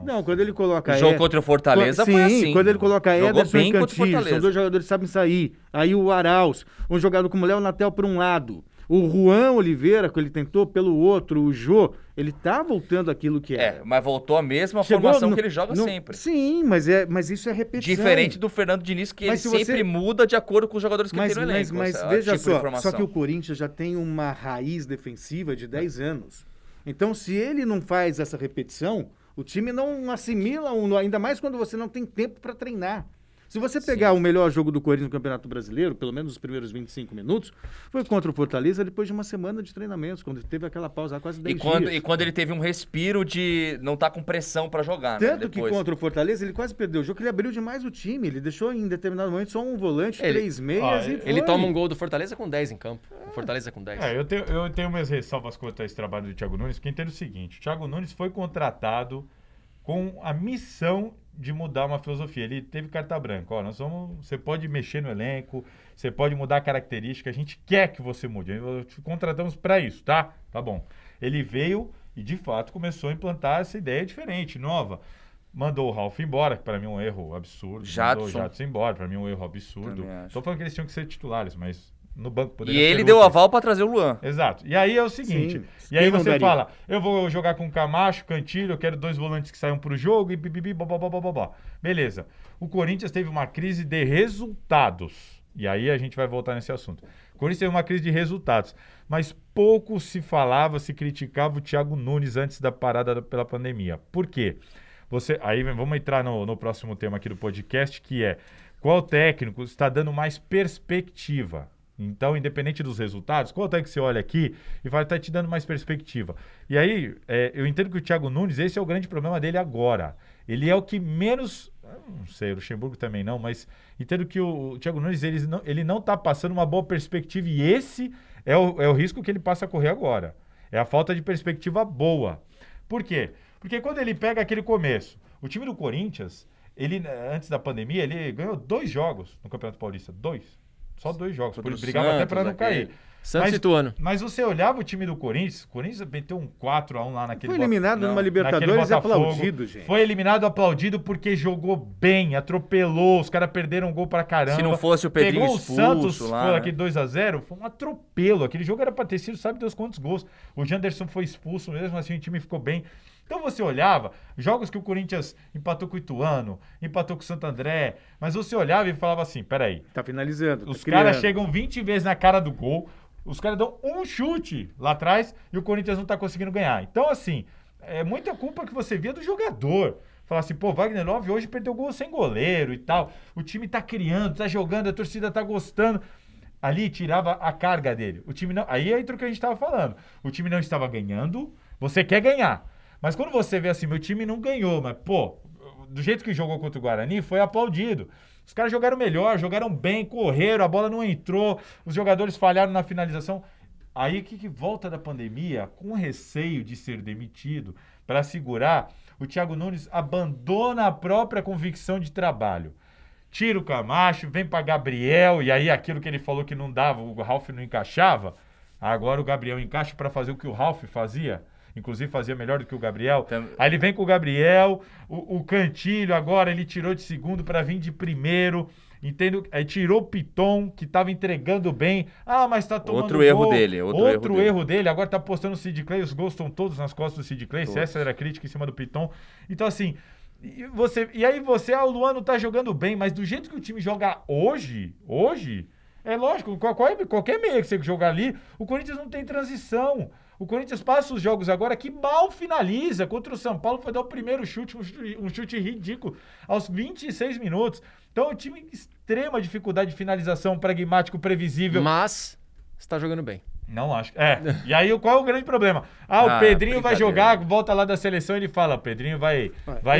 Não, quando ele coloca... O jogo contra o Fortaleza foi assim. Quando ele coloca Ederson e Cantillo, são dois jogadores que sabem sair. Aí o Arauz, um jogador como o Léo Natel por um lado. O Juan Oliveira, que ele tentou pelo outro, o Jô, ele tá voltando aquilo que é. Mas voltou a mesma formação que ele joga sempre. Sim, mas isso é repetição. Diferente do Fernando Diniz, que ele sempre muda de acordo com os jogadores que ele tem no elenco. Mas veja só que o Corinthians já tem uma raiz defensiva de 10 anos. Então, se ele não faz essa repetição, o time não assimila, ainda mais quando você não tem tempo para treinar. Se você pegar o melhor jogo do Corinthians no Campeonato Brasileiro, pelo menos os primeiros 25 minutos, foi contra o Fortaleza depois de uma semana de treinamentos, quando teve aquela pausa há quase 10 dias. E quando ele teve um respiro de não estar com pressão para jogar, né? Tanto que contra o Fortaleza ele quase perdeu o jogo, ele abriu demais o time, ele deixou em determinado momento só um volante, 3 meias e foi. Ele toma um gol do Fortaleza com 10 em campo. O Fortaleza com 10. Eu tenho minhas ressalvas quanto a esse trabalho do Thiago Nunes, porque entendo o seguinte, o Thiago Nunes foi contratado com a missão de mudar uma filosofia. Ele teve carta branca. Você pode mexer no elenco, você pode mudar a característica, a gente quer que você mude. Te contratamos para isso, tá? Tá bom. Ele veio e, de fato, começou a implantar essa ideia diferente, nova. Mandou o Ralf embora, que para mim é um erro absurdo. Mandou o Jadson embora, para mim é um erro absurdo. Tô falando que eles tinham que ser titulares, mas no banco poderia ser. E ele deu aval para trazer o Luan. Exato. E aí é o seguinte, e aí você fala, eu vou jogar com Camacho, Cantillo, eu quero 2 volantes que saiam pro jogo e bibibi, babá. Beleza. O Corinthians teve uma crise de resultados. E aí a gente vai voltar nesse assunto. O Corinthians teve uma crise de resultados, mas pouco se falava, se criticava o Thiago Nunes antes da parada pela pandemia. Por quê? Aí vamos entrar no próximo tema aqui do podcast, que é qual técnico está dando mais perspectiva? Então, independente dos resultados, qual técnico você olha aqui e vai estar te dando mais perspectiva? E aí, eu entendo que o Thiago Nunes, esse é o grande problema dele agora. Ele é o que menos... Não sei, o Luxemburgo também não, mas entendo que o Thiago Nunes, ele não está passando uma boa perspectiva e esse é o risco que ele passa a correr agora. É a falta de perspectiva boa. Por quê? Porque quando ele pega aquele começo, o time do Corinthians, antes da pandemia, ele ganhou 2 jogos no Campeonato Paulista. 2. Só 2 jogos. Ele brigava até para não cair. Santos e Ituano. Mas você olhava o time do Corinthians, o Corinthians meteu um 4-1 lá naquele... Foi eliminado numa Libertadores e aplaudido, gente. Foi eliminado aplaudido porque jogou bem, atropelou, os caras perderam um gol pra caramba. Se não fosse o Pedrinho expulso o Santos, lá, foi aqui 2-0, foi um atropelo. Aquele jogo era pra ter sido, sabe Deus quantos gols. O Janderson foi expulso, mesmo assim o time ficou bem. Então você olhava, jogos que o Corinthians empatou com o Ituano, empatou com o Santo André, mas você olhava e falava assim, peraí. Tá finalizando. Os caras chegam 20 vezes na cara do gol, os caras dão um chute lá atrás e o Corinthians não tá conseguindo ganhar. Então, assim, é muita culpa que você via do jogador. Falar assim, Wagner Love hoje perdeu gol sem goleiro e tal. O time tá criando, tá jogando, a torcida tá gostando. Ali tirava a carga dele. O time não... Aí entra o que a gente tava falando. O time não estava ganhando, você quer ganhar. Mas quando você vê assim, meu time não ganhou, mas, do jeito que jogou contra o Guarani, foi aplaudido. Os caras jogaram melhor, jogaram bem, correram, a bola não entrou, os jogadores falharam na finalização. Aí que volta da pandemia, com receio de ser demitido, para segurar, o Thiago Nunes abandona a própria convicção de trabalho. Tira o Camacho, vem para Gabriel, e aí aquilo que ele falou que não dava, o Ralf não encaixava, agora o Gabriel encaixa para fazer o que o Ralf fazia, inclusive fazia melhor do que o Gabriel. Aí ele vem com o Gabriel, o Cantilho agora ele tirou de segundo para vir de primeiro, entendo? Aí tirou o Piton, que estava entregando bem. Ah, mas tá tomando outro erro dele. Outro erro dele. Agora tá postando o Sid Clay, os gols estão todos nas costas do Sid Clay. Todos. Essa era a crítica em cima do Piton. Então, assim, e aí o Luan não tá jogando bem, mas do jeito que o time joga hoje, é lógico, qualquer meia que você jogar ali, o Corinthians não tem transição. O Corinthians passa os jogos agora que mal finaliza. Contra o São Paulo foi dar o primeiro chute, um chute ridículo, aos 26 minutos. Então, o time em extrema dificuldade de finalização, pragmático, previsível. Mas está jogando bem. Não acho. E aí, qual é o grande problema? O Pedrinho vai jogar, volta lá da seleção e ele fala, o Pedrinho vai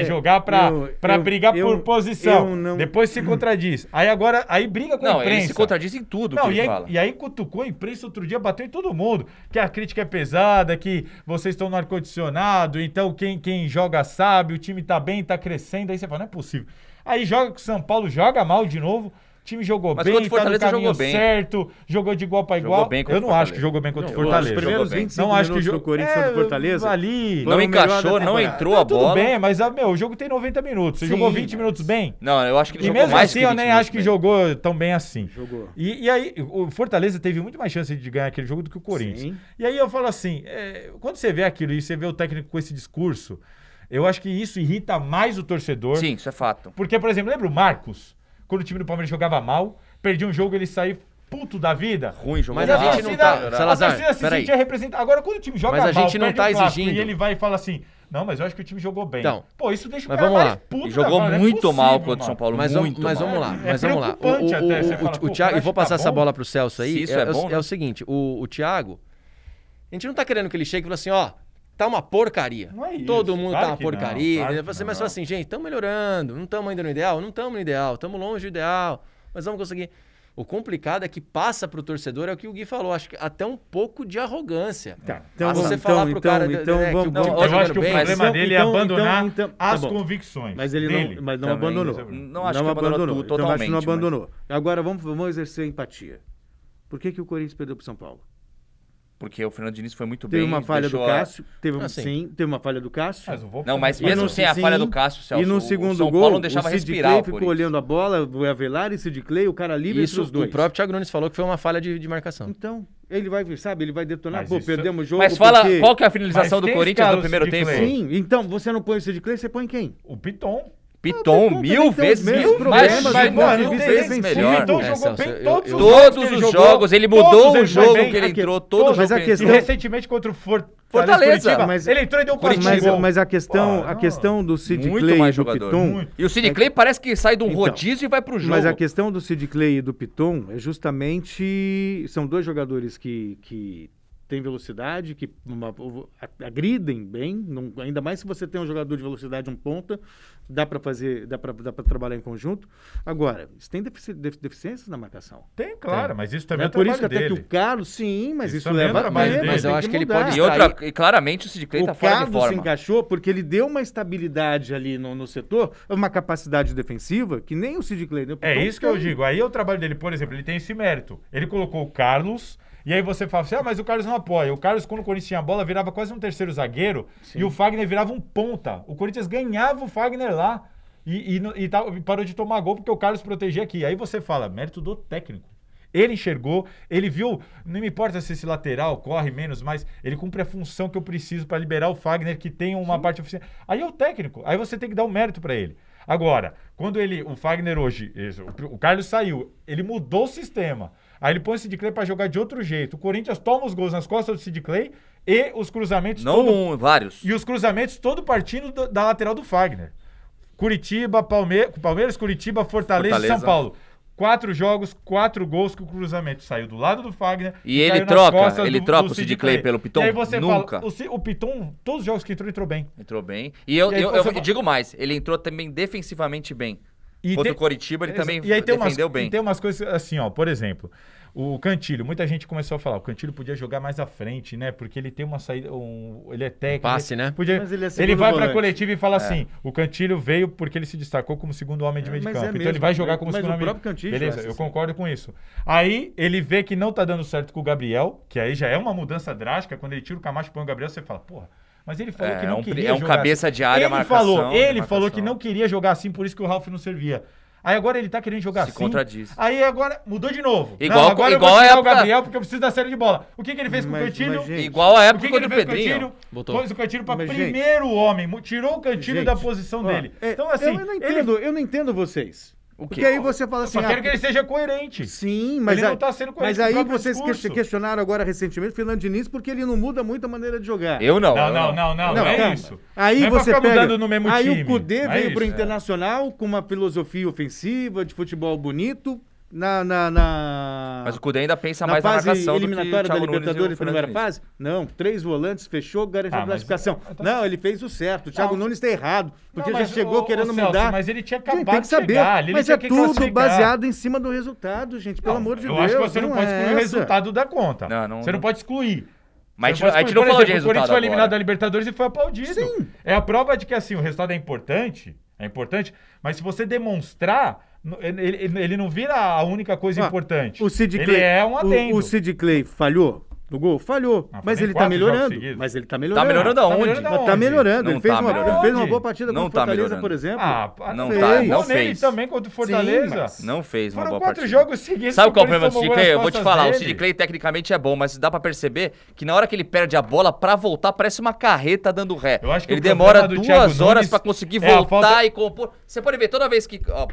jogar pra brigar por posição. Depois se contradiz. Aí briga com a imprensa. Ele se contradiz em tudo que ele fala. E aí cutucou a imprensa outro dia, bateu em todo mundo. Que a crítica é pesada, que vocês estão no ar-condicionado, então quem joga sabe, o time tá bem, tá crescendo. Aí você fala, não é possível. Aí joga com o São Paulo, joga mal de novo. O time jogou bem, tá no caminho certo, jogou de igual para igual. Eu não acho que jogou bem contra o Fortaleza. Os primeiros 25 minutos do Corinthians contra o Fortaleza. Ali, não encaixou, não entrou a bola. Tudo bem, mas o jogo tem 90 minutos. Você jogou 20 minutos bem? Não, eu acho que ele jogou jogou mais que 20 minutos. E mesmo assim, eu nem acho que jogou tão bem assim. Jogou. E aí, o Fortaleza teve muito mais chance de ganhar aquele jogo do que o Corinthians. Sim. E aí eu falo assim, quando você vê aquilo e você vê o técnico com esse discurso, eu acho que isso irrita mais o torcedor. Sim, isso é fato. Porque, por exemplo, lembra o Marcos? Quando o time do Palmeiras jogava mal, perdia um jogo, ele saía puto da vida. Ruim, jogou mas a gente não tá... Salazar, a torcida se sentia representada. Agora, quando o time joga mal, mas a gente não tá exigindo. E ele vai e fala assim, não, mas eu acho que o time jogou bem. Então, pô, isso deixa o cara mais puto. E jogou muito mal contra o São Paulo, mas muito mal. Vamos lá. O Thiago, e vou passar essa bola pro Celso aí. Isso é bom, é o seguinte, o Thiago, a gente não tá querendo que ele chegue e fale assim, ó, tá uma porcaria. Não é isso. Todo mundo tá uma porcaria. Claro mas fala assim, gente, estamos melhorando, não estamos ainda no ideal? Não estamos no ideal, estamos longe do ideal, mas vamos conseguir. O complicado é que passa pro torcedor, é o que o Gui falou, acho que até um pouco de arrogância. Tá. Então, você falar pro cara que eu acho que o problema dele é abandonar as convicções. Mas ele não abandonou. Não acho que abandonou tudo, totalmente. Então acho que não abandonou. Agora vamos exercer empatia. Por que o Corinthians perdeu pro São Paulo? Porque o Fernando Diniz foi muito bem. Teve uma falha do Cássio. Teve uma falha do Cássio. Mas mesmo sem a falha do Cássio, Celso, e no segundo São gol, Paulo não deixava o Sid respirar. Clay ficou olhando a bola, o Avelar e Sid Clay, o cara livre entre os dois. O próprio Thiago Nunes falou que foi uma falha de marcação. Então, ele vai detonar. Mas Pô, perdemos o jogo. Mas fala, qual que é a finalização do Corinthians no primeiro tempo? Sim, então, você não põe o Sid Clay, você põe quem? O Piton. Piton, mil vezes melhor. Piton jogou bem todos os jogos. Ele mudou o jogo que ele entrou, todo jogo. E recentemente contra o Fortaleza, ele entrou e deu um mas a questão do Sid Clay e do Piton... E o Sid Clay parece que sai de um rodízio e vai pro jogo. Mas a questão do Sid Clay e do Piton é justamente... São dois jogadores que têm velocidade, que agridem bem, ainda mais se você tem um jogador de velocidade, um ponta, dá para trabalhar em conjunto. Agora, isso tem deficiências na marcação. Tem, claro, mas isso também é por isso que até que o Carlos, sim, mas isso leva tempo, mas eu acho que ele pode e claramente o Sid Clay tá fora de forma. O Carlos se encaixou porque ele deu uma estabilidade ali no setor, uma capacidade defensiva que nem o Sid Clay deu. É isso que eu digo. Aí o trabalho dele, por exemplo, ele tem esse mérito. Ele colocou o Carlos... E aí você fala assim, mas o Carlos não apoia. O Carlos, quando o Corinthians tinha a bola, virava quase um terceiro zagueiro. Sim. E o Fagner virava um ponta. O Corinthians ganhava o Fagner lá. E parou de tomar gol porque o Carlos protegia aqui. Aí você fala, mérito do técnico. Ele enxergou, ele viu, não me importa se esse lateral corre menos, mas ele cumpre a função que eu preciso para liberar o Fagner, que tem uma parte oficial. Aí é o técnico. Aí você tem que dar um mérito para ele. Agora, quando o Fagner hoje, o Carlos saiu, ele mudou o sistema. Aí ele põe o Sid Clay pra jogar de outro jeito. O Corinthians toma os gols nas costas do Sid Clay e os cruzamentos... vários. E os cruzamentos todo partindo da lateral do Fagner. Curitiba, Palmeiras, Curitiba, Fortaleza e São Paulo. 4 jogos, 4 gols que o cruzamento saiu do lado do Fagner. E ele troca o Sid Clay pelo Piton? E aí você nunca. Fala, o Piton, todos os jogos que entrou bem. Entrou bem. E eu digo mais, ele entrou também defensivamente bem. Contra o Coritiba, ele também e aí defendeu bem. E tem umas coisas assim, ó, por exemplo, o Cantilho, muita gente começou a falar, o Cantilho podia jogar mais à frente, né? Porque ele tem uma saída, ele é técnico. Passe, né? Mas ele é Ele segundo vai pra volante. coletiva e fala assim, o Cantilho veio porque ele se destacou como segundo homem de meio de mas campo. é então mesmo, ele vai jogar como mas segundo o homem. próprio Cantillo Beleza, acha eu assim. concordo com isso. Aí ele vê que não tá dando certo com o Gabriel, que aí já é uma mudança drástica, quando ele tira o Camacho e põe o Gabriel, você fala, porra, mas ele falou que não queria jogar cabeça assim. de área, marcação. Ele falou que não queria jogar assim, por isso que o Ralf não servia. Aí agora ele tá querendo jogar Se assim. contradiz. Aí agora mudou de novo. Igual- agora igual eu vou a tirar o época- Gabriel porque eu preciso da série de bola. O que ele fez com o Mas, Cantilho? gente, Igual a O época que do ele fez com o Pedrinho. Cantilho? Botou. Pôs o Cantilho pra Mas, primeiro homem. Tirou o Cantilho Gente, da posição ó, dele. Então, assim, eu não entendo vocês. O Porque quê? aí você fala assim... só quero que ele seja coerente. Sim, mas, Ele não tá sendo coerente mas com o aí próprio vocês discurso. questionaram agora recentemente o Fernando Diniz porque ele não muda muito a maneira de jogar. Eu não. Não é calma. isso. Aí não é pra você ficar pega, mudando no mesmo aí time. o Cudê Não é veio pro isso. Internacional com uma filosofia ofensiva, de futebol bonito, Mas o Cudê ainda pensa na mais na fase marcação do que o eliminatória da Thiago Nunes e o Libertadores, Fernando primeira Diniz. fase. Não, 3 volantes, fechou, garantiu a mas- classificação. então- Não, ele fez o certo. O Thiago Não. Nunes tá errado, porque Não, já mas, chegou ô, querendo Celso, mudar. mas ele tinha Gente, acabado tem que de saber, chegar ali, ele mas tinha é que tudo classificar. baseado em cima do resultado, gente, pelo amor de eu Deus. acho que você não pode excluir o essa. resultado da conta. Não, Você não pode excluir. Mas Você pode a gente excluir. não Por falou de exemplo, o Corinthians resultado foi eliminado agora. da Libertadores e foi aplaudido. Sim. É a prova de que assim, o resultado é importante, mas se você demonstrar, ele não vira a única coisa importante. O Sid ele Clay, é um adendo. o Sid Clay falhou no gol? Falhou. Ah, Mas foi ele tá 4 jogos melhorando. seguidos. Mas ele tá Tá melhorando. melhorando Tá aonde? melhorando aonde? Tá melhorando. Não Ele fez, tá uma, melhorando. ele fez uma boa partida Não contra o tá Fortaleza, melhorando. por exemplo. Não fez. tá, não Não nele fez. também contra o Fortaleza. mas- Não fez uma Foram boa 4 partida. jogos seguidos. Sabe que qual é o Corinthians problema do Sid tomou Clay? nas Eu vou te costas falar, o dele. Sid Clay tecnicamente é bom, mas dá pra perceber que na hora que ele perde a bola, pra voltar, parece uma carreta dando ré. Eu acho que Ele o demora problema do Thiago 2 horas Nunes pra conseguir é a voltar falta- e compor. Você pode ver, toda vez que... Ó,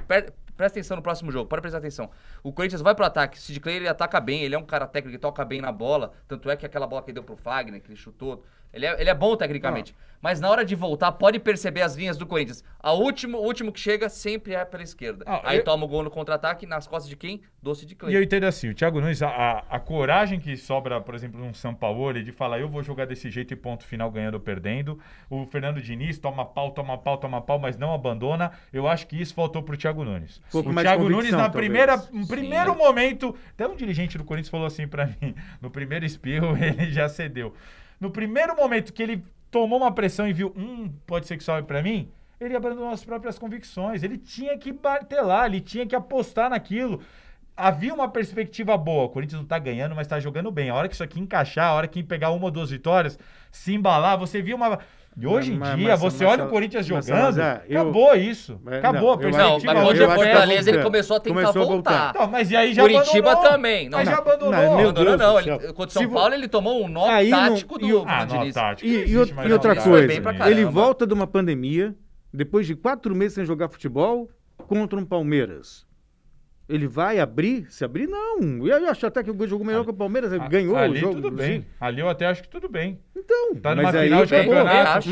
presta atenção no próximo jogo, pode prestar atenção. O Corinthians vai pro ataque, o Sid Clay ele ataca bem, ele é um cara técnico que toca bem na bola, tanto é que aquela bola que ele deu pro Fagner, que ele chutou, ele é bom tecnicamente. Mas na hora de voltar, pode perceber as linhas do Corinthians. O último que chega sempre é pela esquerda. Aí toma o gol no contra-ataque, nas costas de quem? Do Sid Clay. E eu entendo assim, o Thiago Nunes, a coragem que sobra, por exemplo, num São Paulo, de falar, eu vou jogar desse jeito e ponto final, ganhando ou perdendo. O Fernando Diniz toma pau, mas não abandona. Eu acho que isso faltou pro Thiago Nunes. Pouco O mais de Thiago Nunes, convicção, no talvez. primeiro momento, até um dirigente do Corinthians falou assim pra mim, no primeiro espirro ele já cedeu. No primeiro momento que ele tomou uma pressão e viu, pode ser que sobe pra mim, ele abandonou as próprias convicções. Ele tinha que martelar, ele tinha que apostar naquilo. Havia uma perspectiva boa. O Corinthians não tá ganhando, mas tá jogando bem. A hora que isso aqui encaixar, a hora que pegar 1 ou 2 vitórias, se embalar, você viu uma... E hoje em dia, você olha o Corinthians jogando, acabou isso. Acabou a eu Não, perspectiva. mas eu contra o acho que Fortaleza ele volta. começou a tentar Começou a voltar. voltar. Não, mas e aí já Curitiba abandonou. também. Não, Mas já não. abandonou. Não, meu Abandonou Deus não. do céu. Contra o Se São vo- Paulo ele tomou um nó Aí não- tático do Ah, Fernando não, Diniz. tático. E, Não existe mais outra não, isso foi coisa, bem pra ele caramba. volta de uma pandemia, depois de 4 meses sem jogar futebol, contra um Palmeiras. Ele vai abrir? Se abrir, não. Eu acho até que o jogou melhor que o Palmeiras, ele ganhou Ali o jogo. tudo bem. Ali eu até acho que tudo bem. Então, Tá numa mas aí, final de acabou. campeonato.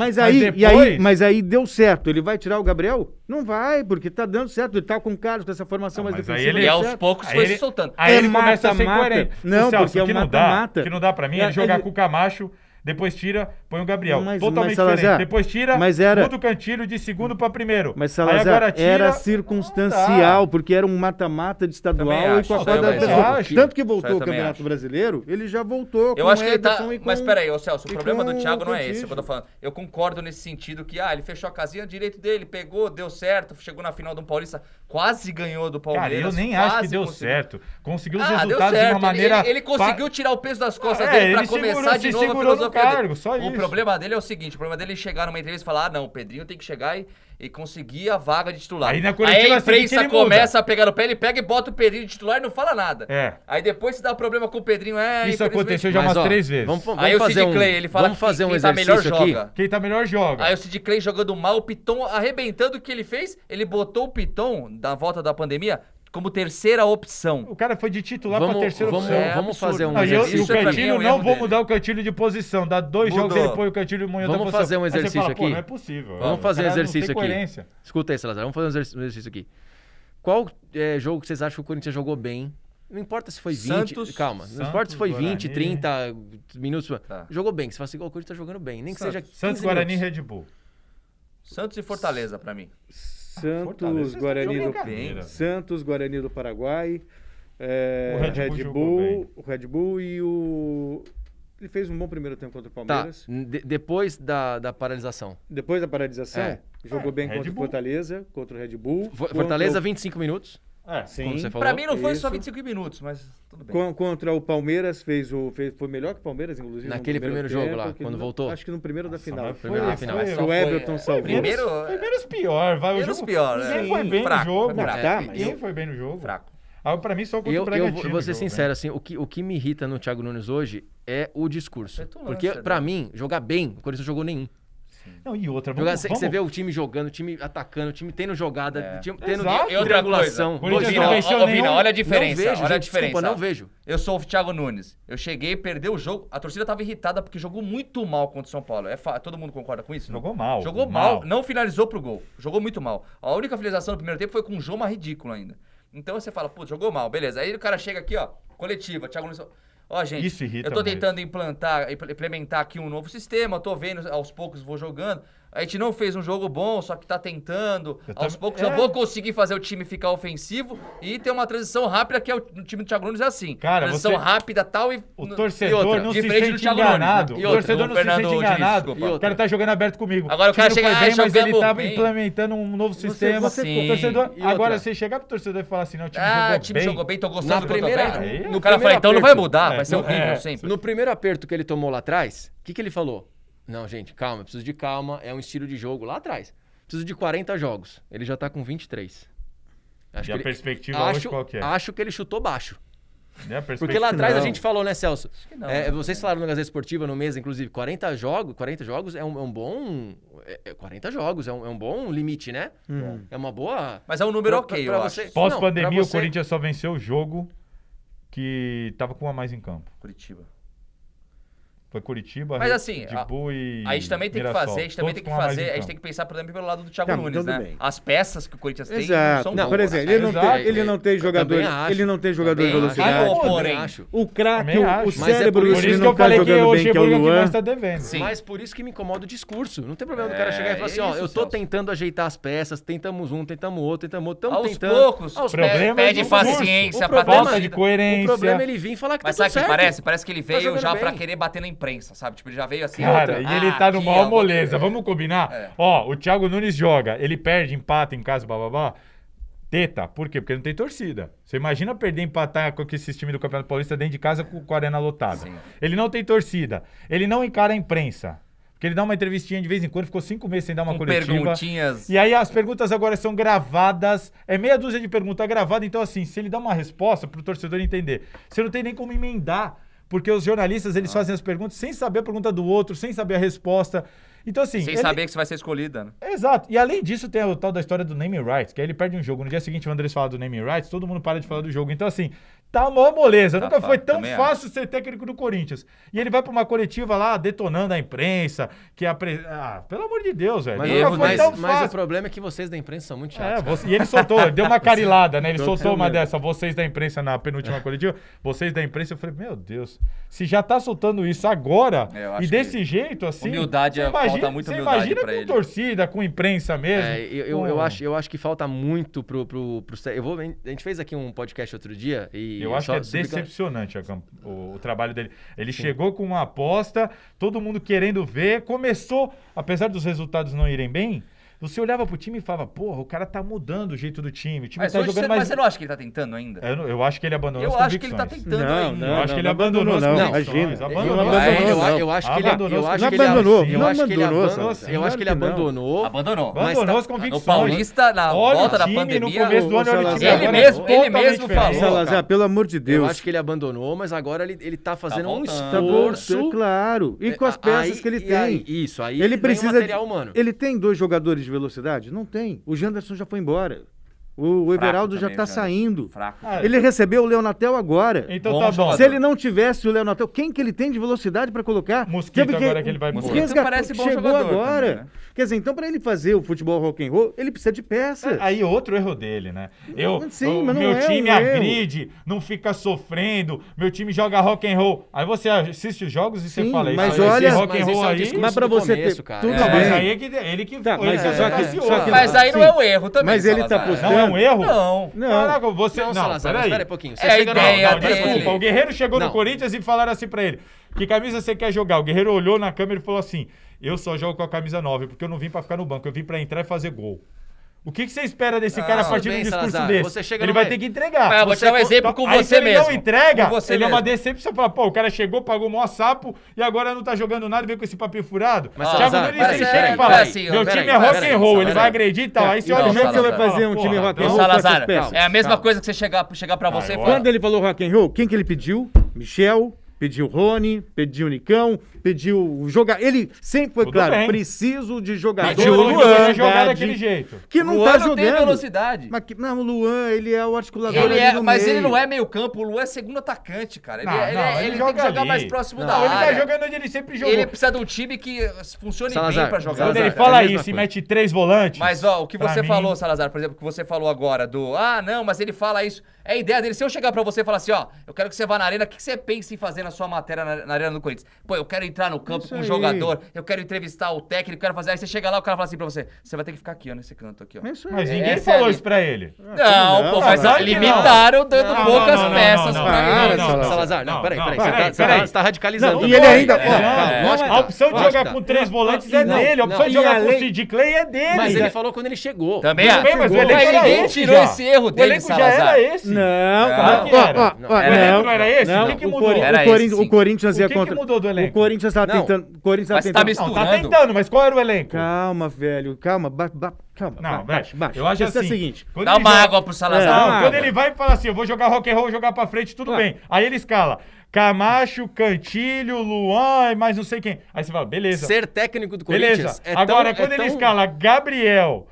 Mas aí deu certo. Ele vai tirar o Gabriel? Não vai, porque tá dando certo. Ele tá com o Carlos, com essa formação mais mas aí defensiva. ele- E deu aos certo. poucos Aí foi ele- se soltando. Aí É ele começa a ser mata-mata. coerente. Não, O Celso, porque é o que um não dá, mata-mata. o que não dá pra mim é É, jogar ele- com o Camacho, depois tira, põe o Gabriel. Mas, Totalmente Salazar, diferente. Depois tira, mas era- muda o Cantilho de segundo pra primeiro. Mas Aí Salazar, agora tira, era não circunstancial, porque era um mata-mata de estadual Também e acho, com a isso aí eu quadra da também pessoa. acho. Tanto que Isso voltou aí eu o também Campeonato acho. Brasileiro, ele já voltou Eu com acho que ele tá. Ederson e com... Mas peraí, ô Celso, o e problema com do Thiago não é Cantillo. esse, que eu tô falando. Eu concordo nesse sentido que, ele fechou a casinha direito dele, pegou, deu certo, chegou na final do Paulista, quase ganhou do Cara, Palmeiras. eu nem acho que quase deu conseguiu. certo. Conseguiu os Deu resultados de certo. uma maneira... Ele conseguiu tirar o peso das costas É, dele pra ele começar segurou- de se novo a segurou no filosofia cargo, dele. só O isso. problema dele é o seguinte, o problema dele é chegar numa entrevista e falar, não, o Pedrinho tem que chegar e conseguir a vaga de titular. Aí na coletiva Aí a seguinte imprensa ele muda. começa a pegar no pé, ele pega e bota o Pedrinho de titular e não fala nada. É. Aí depois se dá problema com o Pedrinho, Isso infelizmente- aconteceu já Mas, umas ó, 3 vezes. Vamos Aí o fazer Sid um, Clay, ele fala vamos fazer um quem tá melhor exercício aqui. joga. Quem tá melhor joga. Aí o Sid Clay jogando mal, o Piton arrebentando o que ele fez, ele botou o Piton, da volta da pandemia, como terceira opção. O cara foi de titular pra terceira opção. Vamos fazer um Não, e o exercício pra mim Cantilho, é um não erro vou dele. mudar o Cantilho de posição. Dá 2 Mudou. jogos ele põe o Cantilho em outra Vamos posição. fazer um Aí você exercício fala, pô, aqui. não é possível. Vamos O fazer um cara não exercício tem aqui. coerência. Escuta aí, Salazar. Vamos fazer um exercício aqui. Qual jogo que vocês acham que o Corinthians jogou bem? Não importa se foi 20... Santos, calma. Não importa se foi 20, Guarani. 30 minutos. Tá. Jogou bem. Você fala assim, o Corinthians tá jogando bem. Nem que seja 15 Santos, Guarani e minutos. Red Bull. Santos e Fortaleza, pra mim. Santos, Guarani do... Santos, Guarani do Paraguai, o Red Bull e o... Ele fez um bom primeiro tempo contra o Palmeiras. Tá. Depois da paralisação. Depois da paralisação, jogou bem contra o Fortaleza, contra o Red Bull. Fortaleza, 25 minutos. Sim. Como você falou. Pra mim não foi só 25 minutos, mas tudo bem. Contra o Palmeiras, foi melhor que o Palmeiras, inclusive. Naquele primeiro jogo lá, quando voltou? Acho que no primeiro da final. Primeiro da final. O Everton salvou. Primeiros pior, vai. Menos pior, Ninguém foi bem no jogo. Ninguém foi bem no jogo. Fraco. Pra mim, só contra o Bragantino. Eu vou ser sincero, assim, o que me irrita no Thiago Nunes hoje é o discurso. Porque, pra mim, jogar bem, o Corinthians não jogou nenhum. Não, e outra, Você vê o time jogando, o time atacando, o time tendo jogada, tendo triangulação. Olha a diferença. Olha a diferença. Não vejo. Eu sou o Thiago Nunes. Eu cheguei, perdeu o jogo. A torcida tava irritada porque jogou muito mal contra o São Paulo. Todo mundo concorda com isso? Jogou mal. Jogou mal. Não finalizou pro gol. Jogou muito mal. A única finalização no primeiro tempo foi com um Joma ridículo ainda. Então você fala, putz, jogou mal, beleza. Aí o cara chega aqui, ó, coletiva, Thiago Nunes... Ó, gente, isso irrita eu tô tentando implementar aqui um novo sistema, eu tô vendo, aos poucos vou jogando. A gente não fez um jogo bom, só que tá tentando. Aos poucos eu vou conseguir fazer o time ficar ofensivo e ter uma transição rápida, que é o time do Thiago Nunes é assim. Cara, transição rápida tal e... O torcedor outra, não se sente enganado. Nunes, né? O torcedor não se sente enganado. O cara tá jogando aberto comigo. Agora o cara chega bem, mas ele tá bem. implementando um novo sistema. O torcedor, agora você chegar pro torcedor e falar assim, não, o time jogou bem. Tô gostando do que eu tô vendo. No o cara fala, então não vai mudar, vai ser não, horrível sempre. No primeiro aperto que ele tomou lá atrás, o que ele falou? Não, gente, calma, eu preciso de calma, é um estilo de jogo lá atrás. Preciso de 40 jogos. Ele já tá com 23. E a perspectiva hoje qual que é? Acho que ele chutou baixo. Porque lá atrás a gente falou, né, Celso? Vocês falaram no Gazeta Esportiva, no mês, inclusive, 40 jogos é um bom... 40 jogos é um bom limite, né? É uma boa... Mas é um número ok, eu acho. Pós-pandemia, o Corinthians só venceu o jogo que tava com um a mais em campo. Curitiba. Foi Curitiba, mas assim, e a gente também tem Mirassol. a gente tem que pensar, por exemplo, pelo lado do Thiago Nunes, né? Bem. As peças que o Corinthians tem não são boas. Por exemplo, ele não tem jogador, ele não tem jogador de velocidade. O craque, o cérebro, ele não tá jogando bem, que é o Luan. Mas por isso que me incomoda o discurso. Não tem problema do cara chegar e falar assim, ó, eu tô tentando ajeitar as peças, tentamos um, tentamos outro, estamos tentando. Aos poucos, pede paciência, falta de coerência. O problema é ele vir e falar que tá tudo certo. Mas sabe o que parece que ele veio já pra querer bater na imprensa, sabe? Tipo, ele já veio assim... Cara, e ele tá no maior moleza. Vamos combinar? Ó, o Thiago Nunes joga, ele perde, empata em casa, bababá. Teta. Por quê? Porque não tem torcida. Você imagina perder, empatar com esses times do Campeonato Paulista dentro de casa com a arena lotada. Sim. Ele não tem torcida. Ele não encara a imprensa. Porque ele dá uma entrevistinha de vez em quando, ficou 5 meses sem dar uma coletiva. Perguntinhas. E aí as perguntas agora são gravadas. É meia dúzia de perguntas gravadas. Então, assim, se ele dá uma resposta pro torcedor entender, você não tem nem como emendar. Porque os jornalistas, eles fazem as perguntas sem saber a pergunta do outro, sem saber a resposta. Então, assim... Sem saber que você vai ser escolhida, né? Exato. E além disso, tem o tal da história do naming rights, que aí ele perde um jogo. No dia seguinte, o Andrés fala do naming rights, todo mundo para de falar do jogo. Então, assim, tá uma moleza. Nunca foi tão fácil ser técnico do Corinthians. E ele vai pra uma coletiva lá, detonando a imprensa, que pelo amor de Deus, velho. Mas o problema é que vocês da imprensa são muito chatos. E ele soltou, deu uma carilada, né? Ele soltou uma dessa, vocês da imprensa na penúltima coletiva, vocês da imprensa. Eu falei, meu Deus, se já tá soltando isso agora, e desse jeito, assim... Humildade, falta muita humildade pra ele. Com torcida, com imprensa mesmo. Eu acho que falta muito pro a gente fez aqui um podcast outro dia e... Eu acho que é decepcionante o trabalho dele. Ele chegou com uma aposta, todo mundo querendo ver, começou, apesar dos resultados não irem bem, você olhava pro time e falava, porra, o cara tá mudando o jeito do time. O time tá jogando mais... Mas você não acha que ele tá tentando ainda? Eu acho que ele abandonou as convicções. Eu acho que ele tá tentando ainda. Eu acho que ele abandonou as convicções. Eu acho que ele abandonou. Abandonou as convicções. No Paulista, na volta da pandemia... no começo do ano, ele mesmo falou. Salazar, pelo amor de Deus. Eu acho que ele abandonou, mas agora ele tá fazendo um esforço. Claro. E com as peças que ele tem. Isso, aí ele precisa material humano. Ele tem 2 jogadores de velocidade? Não tem. O Janderson já foi embora. O Everaldo já também, tá cara. saindo. Fraco. Ele recebeu o Leonatel agora. Então Bom tá bom. jogador. Se ele não tivesse o Leonatel, quem que ele tem de velocidade para colocar? Mosquito Teve agora que ele vai Mosquito pôr. resgatou, parece bom chegou jogador agora. também, né? Quer dizer, então para ele fazer o futebol rock and roll, ele precisa de peças. Aí outro erro dele, né? Sim, mas não meu é time um erro. agride, não fica sofrendo, meu time joga rock and roll. Aí você assiste os jogos e você Sim, fala isso. mas esse olha- rock and Mas roll isso é o aí. discurso Mas pra do você começo, ter- cara. tudo Não, bem. mas aí é que ele que Tá, foi, mas né? só que- Taciou. só que- Mas aí não Sim. é o erro também, Mas ele tá Salazar. postando- Não é um erro? Não. Não. Caraca, você. Não, Não, Salazar, peraí. espera um pouquinho. Você É a chega ideia Não, dele. desculpa, o Guerreiro chegou Não. no Corinthians e falaram assim pra ele: que camisa você quer jogar? O Guerreiro olhou na câmera e falou assim: eu só jogo com a camisa 9, porque eu não vim pra ficar no banco, eu vim pra entrar e fazer gol. O que você espera desse cara a tudo partir de um bem, discurso Salazar, desse? você chega Ele numa- vai ter que entregar. Mas eu vou te dar um exemplo com Aí, você se ele mesmo. não entrega, Com você ele é uma mesmo. decepção. Você fala, pô, o cara chegou, pagou o maior sapo e agora não tá jogando nada e veio com esse papinho furado. Mas, Thiago Salazar, Nunes, peraí, ele peraí, chega e fala, peraí, assim, meu peraí, time é rock peraí, and roll, ele peraí. vai agredir e tal. Aí você Então, olha o como é jogo que você e vai fala, fazer um time porra, rock and Ô, roll? Salazar, essas peças? é a mesma Calma. coisa que você chegar pra você e Agora- falar. Quando ele falou rock and roll, quem que ele pediu? Michel, pediu Rony, pediu Nicão, pediu jogar. Ele sempre foi Tudo claro, bem. preciso de jogador. Mas o Luan de vai jogar verdade, daquele jeito. que não Luan tá não tem jogando. velocidade. Mas não, o Luan, ele é o articulador Ele ali é, no mas meio. ele não é meio campo, o Luan é segundo atacante, cara. Ele, Não, ele- não, ele ele tem joga que jogar ali. mais próximo Não, da ele tá área. jogando onde ele sempre jogou. Ele precisa de um time que funcione Salazar, bem pra jogar. Quando ele Salazar, fala é a mesma isso e coisa. mete 3 volantes. Mas, ó, o que pra você mim- falou, Salazar, por exemplo, o que você falou agora do... Ah, não, mas ele fala isso. É a ideia dele. Se eu chegar pra você e falar assim, ó, eu quero que você vá na arena, o que você pensa em fazer na sua matéria na arena do Corinthians? Pô, eu quero entrar no campo Isso com o aí. jogador, eu quero entrevistar o técnico, quero fazer... Aí você chega lá, o cara fala assim pra você, você vai ter que ficar aqui, ó, nesse canto aqui, ó. É isso aí. Mas ninguém Essa é falou a- isso pra ele. Não, pô, mas claro que limitaram dando Não, poucas não, não, peças não, pra não, ele. não, Salazar, não, peraí. peraí, Você tá radicalizando. Não, e também. ele ainda- É, ó, calma, lógico que A tá. opção de Lógico jogar que tá. com 3 volantes é Não, dele. A opção não, de jogar e com o além- Sid Clay é dele. Mas ele falou quando ele chegou. Também Tudo bem, mas o chegou. elenco Mas era ninguém esse tirou já. esse erro O dele, elenco já Salazar. era esse. Não, Claro que era. ó, O elenco não era esse? Não, O que que o mudou? Cori- Era o esse, Corinthians- sim. o Corinthians O ia que contra. que mudou do elenco? O Corinthians tava Não. tentando. O Corinthians tava Mas tá tentando. misturando. Não, tá tentando, mas qual era o elenco? Calma, velho, calma. Calma. Não, baixa. eu acho A questão assim. é o seguinte. quando Dá ele uma joga- água pro Salazar. É, Não, uma quando água. ele vai e fala assim, eu vou jogar rock and roll, jogar pra frente, tudo Ué. bem. Aí ele escala Camacho, Cantilho, Luan e mais não sei quem. Aí você fala, beleza. Ser técnico do Corinthians Beleza. é Agora, tão, quando ele escala Gabriel,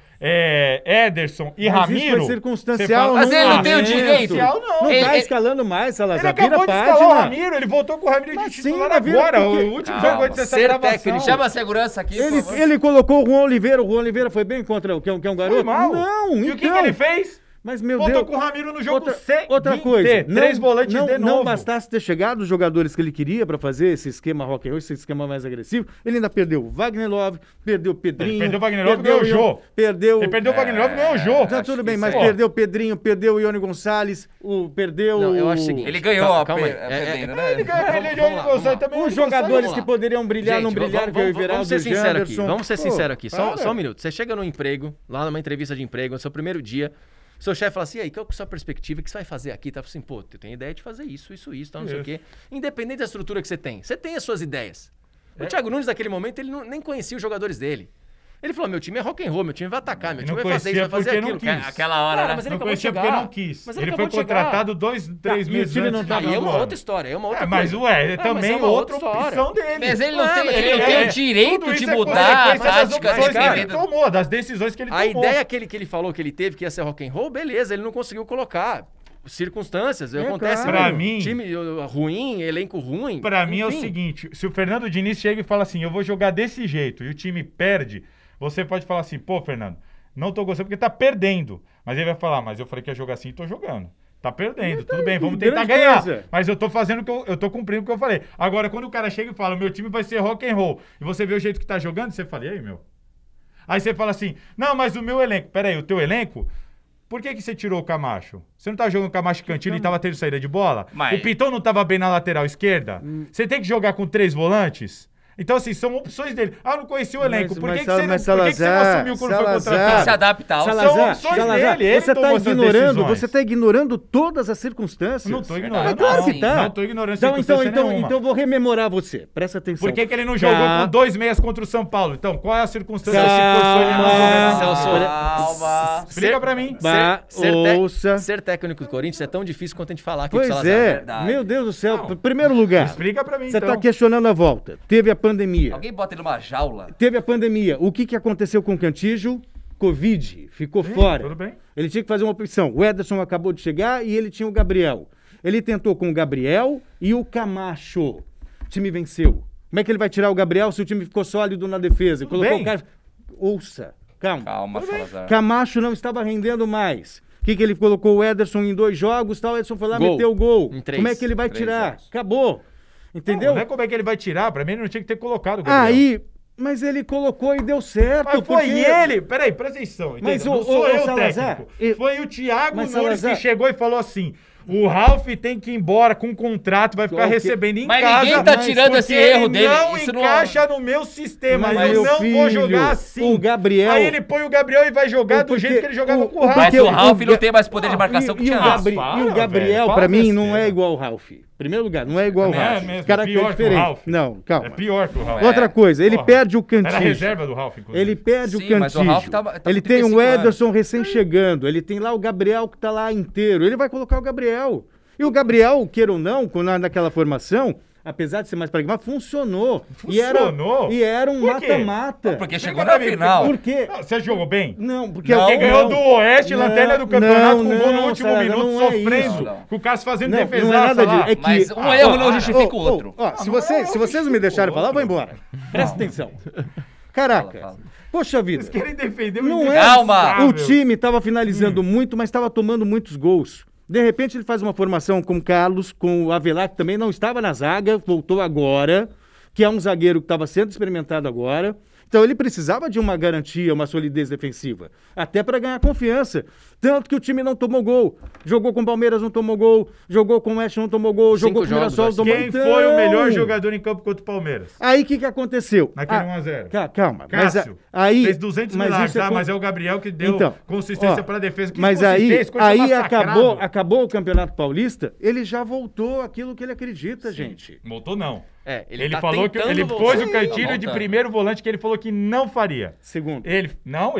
Ederson e Mas isso Ramiro... foi circunstancial, você fala, Mas ele não tem o momento. direito. Não, Não Ele- tá ele- escalando mais, Ele Salazar. acabou Vira de página. escalar o Ramiro, ele voltou com o Ramiro Mas de sim, titular mas vira agora. porque- O último Calma. jogo antes dessa Ser gravação. técnico. Chama a segurança aqui, por Ele, favor. ele colocou o Juan Oliveira. O Juan Oliveira foi bem contra o que é um garoto? Foi mal. Não, E então. o que ele fez? Mas, meu Voltou Deus. com o Ramiro no jogo Outra coisa, Três volantes de novo. não bastasse ter chegado os jogadores que ele queria pra fazer esse esquema rock and roll, esse esquema mais agressivo, ele ainda perdeu o Wagner Love, perdeu o Pedrinho. Ele perdeu o Wagner Love e ganhou o Jô. Perdeu. Ele perdeu o Wagner Love e ganhou o jogo. Tá Acho tudo que bem, isso mas aí- perdeu o Pedrinho, perdeu o Ione Gonçalves, perdeu Não, eu acho o seguinte. Ele ganhou Calma a aí. perdendo, Ele né? ganhou, ele Vamos ganhou lá, o Gonçalves vamos também. os o Gonçalves. jogadores vamos que lá. poderiam brilhar, Gente, não brilharam, que é o Everaldo, vamos ser o sinceros aqui. Janderson. Vamos ser Pô, sinceros aqui. Só para. um minuto. Você chega no emprego, lá numa entrevista de emprego, no seu primeiro dia, seu chefe fala assim, e aí, qual é a sua perspectiva? O que você vai fazer aqui? Tá assim, pô, eu tenho ideia de fazer isso, tal, não sei o quê. Independente da estrutura que você tem as suas ideias. O Thiago Nunes, naquele momento, ele nem conhecia os jogadores dele. Ele falou, meu time é rock and roll, meu time vai atacar, meu Ele time não vai fazer isso, vai conhecia fazer porque aquilo. não quis. Aquela hora, Cara, né? mas ele Não acabou de conhecia porque chegar. não quis. Mas Ele acabou foi de chegar. contratado 2, 3 e o meses time antes não de tá Aí é uma jogar. outra história, é uma outra Mas, coisa. ué, mas também é uma outra história. opção dele. Mas ele não Ué, tem, mas ele não ele- tem é- o direito Tudo de isso é mudar a consequência das tática opções que ele dependendo. tomou, das decisões que ele A tomou. ideia que ele falou que ele teve que ia ser rock and roll, beleza, ele não conseguiu colocar. Circunstâncias, acontece. claro. Pra mim- Time ruim, elenco ruim. Pra mim é o enfim. seguinte, se o Fernando Diniz chega e fala assim, eu vou jogar desse jeito, e o time perde, você pode falar assim, pô, Fernando, não tô gostando porque tá perdendo. Mas ele vai falar, mas eu falei que ia jogar assim e tô jogando. Tá perdendo, tudo bem, vamos tentar grande ganhar. coisa. Mas eu tô fazendo o que eu tô cumprindo o que eu falei. Agora, quando o cara chega e fala, meu time vai ser rock and roll, e você vê o jeito que tá jogando, você fala, e aí, meu? Aí você fala assim, não, mas o meu elenco, peraí, o teu elenco... Por que você tirou o Camacho? Você não tava jogando Camacho e Cantilho e tava tendo saída de bola? Mas- O Piton não tava bem na lateral esquerda? Você tem que jogar com 3 volantes? Então, assim, são opções dele. Ah, eu não conhecia o elenco. Por que você não assumiu quando foi contratado? Se adapta ao... São Salazar, opções Salazar, dele, ele você tomou tá essas ignorando, decisões. você tá ignorando todas as circunstâncias. Não tô É ignorando. claro que não. tá. Não tô ignorando Então, circunstância nenhuma. então vou rememorar você. Presta atenção. Por que ele não jogou Tá. com 2 meias contra o São Paulo? Então, qual é a circunstância Calma. que forçou ele a não jogar? Celso, Calma. Explica pra mim. Ouça. Ser técnico do Corinthians é tão difícil quanto a gente falar aqui com o Pois Salazar. é. verdade. Meu Deus do céu. Não. Primeiro lugar, Explica pra mim, você então. tá questionando a volta. Teve a pandemia. Alguém bota ele numa jaula. Teve a pandemia. O que aconteceu com o Cantígio? Covid, ficou fora. Tudo bem. Ele tinha que fazer uma opção. O Ederson acabou de chegar e ele tinha o Gabriel. Ele tentou com o Gabriel e o Camacho. O time venceu. Como é que ele vai tirar o Gabriel se o time ficou sólido na defesa? Colocou bem. o cara... Ouça, calma. Calma, Salazar. Camacho não estava rendendo mais. O que ele colocou? O Ederson em 2 jogos, tal. O Ederson foi lá, Gol. meteu o gol. Em 3. Como é que ele vai 3 tirar? jogos. Acabou. Entendeu? Não é como é que ele vai tirar. Pra mim, ele não tinha que ter colocado o Gabriel. Aí, mas ele colocou e deu certo. Mas foi porque- ele. Peraí, presta atenção. Mas entendeu? o- não sou o eu o Salazar, técnico. Foi o Thiago Mas, Nunes Salazar- que chegou e falou assim: o Ralf tem que ir embora com um contrato, vai ficar Ok. recebendo em Mas casa. ninguém tá tirando porque esse erro ele dele. Não Isso não- encaixa no meu sistema. Mas, eu meu não vou filho, jogar assim. o Gabriel- Aí ele põe o Gabriel e vai jogar do Porque jeito que ele jogava com o Ralf. Mas porque o Ralf não Ga- tem mais poder de marcação que E o, tinha Gabri- antes. para, E o Gabriel, velho, pra fala mim, não besteira. é igual ao Ralf. Em primeiro lugar, não é igual ao É Ralf. mesmo, Os caras pior que o diferentes. Ralf. Não, calma. É pior que o Ralf. Outra coisa, ele Porra. perde o Era a Cantígio. reserva do Ralf, inclusive. Ele perde Sim, o mas o Cantígio. Ralf tá com Ele tem 35 o Ederson recém-chegando. Ele tem lá o Gabriel que tá lá inteiro. Ele vai colocar o Gabriel. E o Gabriel, queira ou não, naquela formação, apesar de ser mais pragmático, funcionou. Funcionou? E era um Por quê? mata-mata. Porque chegou na final. Por quê? Não, você jogou bem? Não, porque Não, Quem ganhou do Oeste, Não, lanterna do campeonato, com gol no não, último Salazar, minuto, não é sofrendo. isso. Não. Com o Cássio fazendo Não, defesaça não é nada lá. disso. É que... Mas um erro não para. justifica o outro. Se vocês não me deixarem falar, eu vou embora. Presta atenção. Caraca. Fala. Poxa vida. Vocês querem defender o Não é. Calma. O time estava finalizando muito, mas estava tomando muitos gols. De repente ele faz uma formação com o Carlos, com o Avelar, que também não estava na zaga, voltou agora, que é um zagueiro que estava sendo experimentado agora. Então ele precisava de uma garantia, uma solidez defensiva, até para ganhar confiança. Tanto que o time não tomou gol. Jogou com o Palmeiras, não tomou gol. Jogou com o Oeste, não tomou gol. 5 Jogou com o jogos, Mirassol, não tomou Quem então... foi o melhor jogador em campo contra o Palmeiras? Aí o que aconteceu? Naquele 1x0. Calma. Cássio. Aí, Fez 200 mas milagres, isso é tá? com- Mas é o Gabriel que deu Então, consistência ó, pra defesa. Que Mas aí consistência, coisa massacrada. acabou o Campeonato Paulista, ele já voltou aquilo que ele acredita, gente. Voltou não. Ele tá falou que tentando ele voltar. pôs o Tá Cantilho de voltando. primeiro volante que ele falou que não faria. Segundo, Ele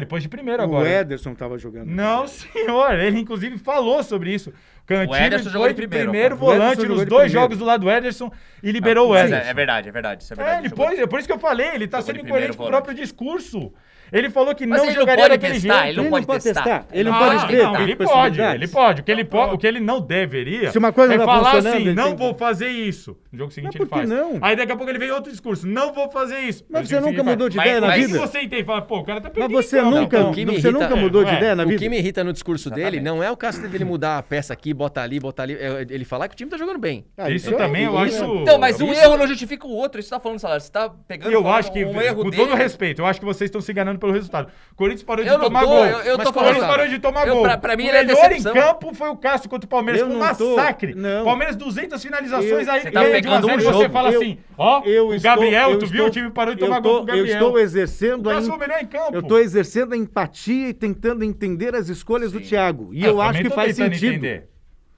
pôs de primeiro o agora. Ederson estava jogando. Não, senhor. Ele, inclusive, falou sobre isso. Cantilho Ederson jogou foi de de primeiro, primeiro cara. O Ederson volante jogou nos de 2 primeiro. jogos do lado do Ederson e liberou o Mas Ederson. é verdade, é verdade. Isso é verdade. Ele Jogou- pôs, é por isso que eu falei, ele tá Jogou sendo de incoerente primeiro com o volante. próprio discurso. Ele falou que Mas não ele não jogaria pode daquele testar, jeito. ele não pode testar. Ele não Ah, pode ver. não, tem ele pode, possibilidades. ele pode. O que ele não deveria Se uma coisa é não tá falar funcionando, assim, ele não tem- vou fazer isso. No jogo seguinte Mas ele por que faz. não? Aí daqui a pouco ele vem outro discurso, não vou fazer isso. Mas No você jogo nunca seguinte ele mudou de faz. ideia na Mas vida? se você entende e fala, pô, o cara tá Mas perdendo. você então, nunca, não. o que me você irrita- nunca mudou de Ué, ideia na O vida? que me irrita no discurso dele Exatamente. não é o caso dele mudar a peça aqui, botar ali, é ele falar que o time tá jogando bem. Ah, Isso é também eu isso. acho... Então, mas um isso- erro não justifica o outro. Isso você tá falando, Salário. Você tá pegando Eu falando acho que, um erro com dele. todo respeito, eu acho que vocês estão se enganando pelo resultado. O Corinthians parou de Eu não tomar tô, gol. eu Mas tô O Corinthians falando. parou de tomar Eu- gol. pra mim o ele é melhor decepção. em campo foi o Cássio contra o Palmeiras. Eu Foi um não tô- massacre. não. Palmeiras 200 finalizações, aí Você tá ganha de pegando 1 a 0 um e você jogo. fala assim, ó, o Gabriel, tu viu? O time parou de tomar gol com o Eu Gabriel. estou exercendo O a Cássio foi o melhor em campo. Eu estou exercendo a empatia e tentando entender as escolhas do Sim. Thiago. E eu acho também que tô faz tentando sentido. entender.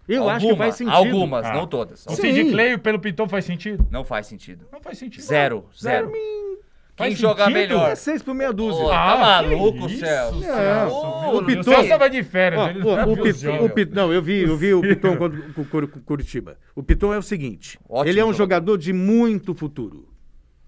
Eu acho que faz sentido. Algumas, Ah. não todas. O Sim. Sid Clay pelo Piton faz sentido? Não faz sentido. Não faz sentido. Zero. Quem Faz jogar sentido? melhor? É 6 por meia dúzia. Ô, tá Ah, maluco, que isso, Celso? Celso, Ô, meu o Deus. Piton- O Celso tava de férias. Ó, ele o não viu os Piton, jogos. não, eu vi o Piton contra o Curitiba. O Piton é o seguinte, Ótimo ele é um jogador. jogador de muito futuro.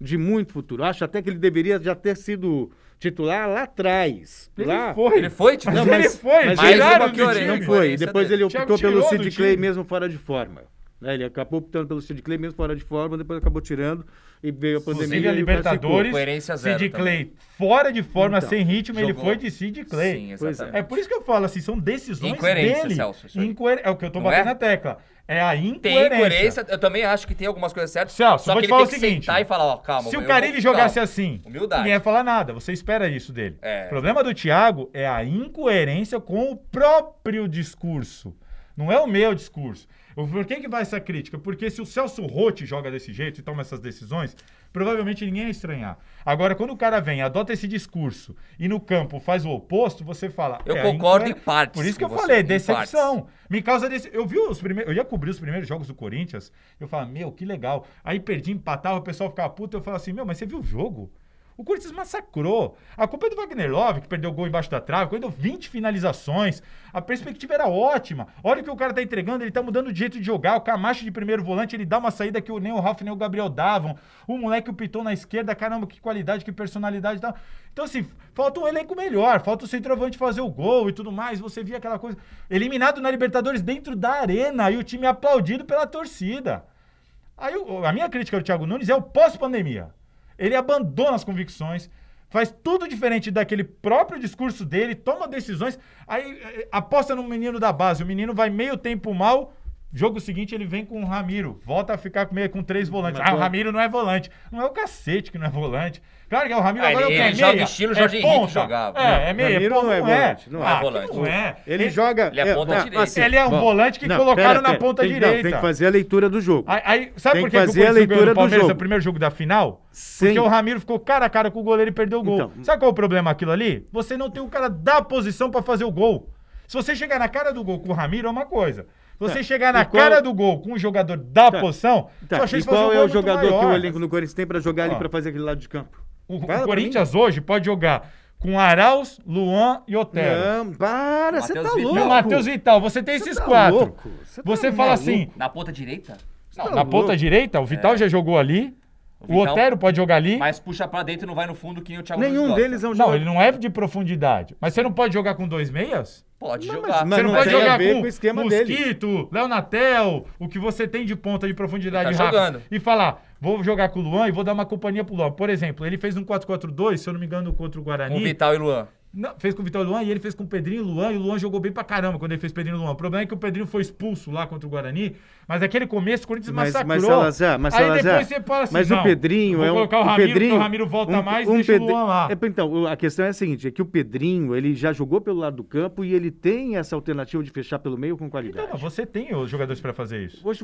De muito futuro. Acho até que ele deveria já ter sido titular lá atrás. Ele lá. foi. Ele foi titular? Mas ele foi. mas Mais tiraram uma que do orelha. time. Não foi. Incoerência Depois dele. ele Thiago optou pelo tirou Sid do Clay time. mesmo fora de forma. Né, ele acabou optando pelo Sid Clay mesmo fora de forma, depois acabou tirando e veio a pandemia. Inclusive a e o cara Libertadores, Coerência zero Sid também. Clay fora de forma, Então, sem ritmo, ele jogou. foi de Sid Clay. Sim, Pois exatamente. É por isso que eu falo assim, são decisões Incoerência, dele. Celso, isso aí. É o que eu tô Não batendo é? na tecla. É a Tem incoerência. incoerência, eu também acho que tem algumas coisas certas. Celso, só vou que te ele falar tem o que seguinte, sentar e falar, ó, calma. Se o eu Carille vou- jogasse calma. assim, Humildade. ninguém ia falar nada. Você espera isso dele. É. O problema do Thiago é a incoerência com o próprio discurso. Não é o meu discurso. Por que vai essa crítica? Porque se o Celso Roth joga desse jeito e toma essas decisões, provavelmente ninguém ia estranhar. Agora, quando o cara vem, adota esse discurso e no campo faz o oposto, você fala... Eu a concordo em incoer- partes Por isso que eu com você, falei, em decepção. Me causa desse... Eu vi os primeiros... Eu ia cobrir os primeiros jogos do Corinthians, eu falava, meu, que legal. Aí perdi, empatava, o pessoal ficava puto, eu falava assim, meu, mas você viu o jogo? O Corinthians massacrou. A culpa é do Wagner Love, que perdeu o gol embaixo da trave, que deu 20 finalizações. A perspectiva era ótima. Olha o que o cara tá entregando, ele tá mudando de jeito de jogar. O Camacho de primeiro volante, ele dá uma saída que nem o Ralf nem o Gabriel davam. O moleque, o Piton na esquerda, caramba, que qualidade, que personalidade e tal. Então, assim, falta um elenco melhor, falta o centroavante fazer o gol e tudo mais. Você via aquela coisa. Eliminado na Libertadores dentro da arena e o time aplaudido pela torcida. Aí, a minha crítica ao Thiago Nunes é o pós-pandemia. Ele abandona as convicções, faz tudo diferente daquele próprio discurso dele, toma decisões, aí aposta no menino da base, o menino vai meio tempo mal, jogo seguinte ele vem com o Ramiro, volta a ficar meio com 3 volantes. O Ramiro não é volante. Não é o cacete que não é volante. Claro que é o Ramiro, agora ele é joga meia, estilo Jorge Henrique jogava. É meia. Ramiro não é volante. Não é volante. Não é. Ele joga... Ele é ponta direita. Assim, Ele é um volante que colocaram na ponta direita. Tem que fazer a leitura do jogo. Aí, sabe Tem por que que o fazer a Corinthians leitura ganhou no do Palmeiras jogo. no primeiro jogo da final? Sim. Porque o Ramiro ficou cara a cara com o goleiro e perdeu o gol. Então, sabe qual é o problema aquilo ali? Você não tem o cara da posição pra fazer o gol. Se você chegar na cara do gol com o Ramiro é uma coisa. Se você chegar na cara do gol com um jogador da posição, sua chance de fazer o qual gol é o muito jogador maior. que o elenco do Corinthians tem pra jogar ali pra fazer aquele lado de campo? O Fala pra Corinthians hoje pode jogar com Arauz, Luan e Otero. Não, para, você tá Matheus Vital. louco. E o Matheus Vital, você tem esses 4. Louco. Você fala assim, Na ponta direita? não, tá na ponta louco. direita, o Vital já jogou ali, o Vital- Otero pode jogar ali. Mas puxa pra dentro e não vai no fundo que nem o Thiago Nunes Nenhum gosta. deles é um Não, jogador. ele não é de profundidade. Mas você não pode jogar com 2 meias? Pode Não, jogar. mas Você não não pode tem a jogar ver com com o esquema dele. Mosquito, Leonatel, o que você tem de ponta de profundidade Ele tá rápida. jogando. E falar, vou jogar com o Luan e vou dar uma companhia pro Luan. Por exemplo, ele fez um 4-4-2, se eu não me engano, contra o Guarani. Com Vital e Luan. Não, fez com o Vital e Luan e ele fez com o Pedrinho e Luan. E o Luan jogou bem pra caramba quando ele fez Pedrinho e Luan. O problema é que o Pedrinho foi expulso lá contra o Guarani. Mas aquele começo o Corinthians massacrou. Mas Salazar, Aí depois você fala assim, mas não, o Pedrinho vou é um... colocar o Ramiro, porque o Ramiro volta mais e deixa o Luan lá. Então, a questão é a seguinte, é que o Pedrinho, ele já jogou pelo lado do campo e ele tem essa alternativa de fechar pelo meio com qualidade. Então, você tem os jogadores pra fazer isso. Hoje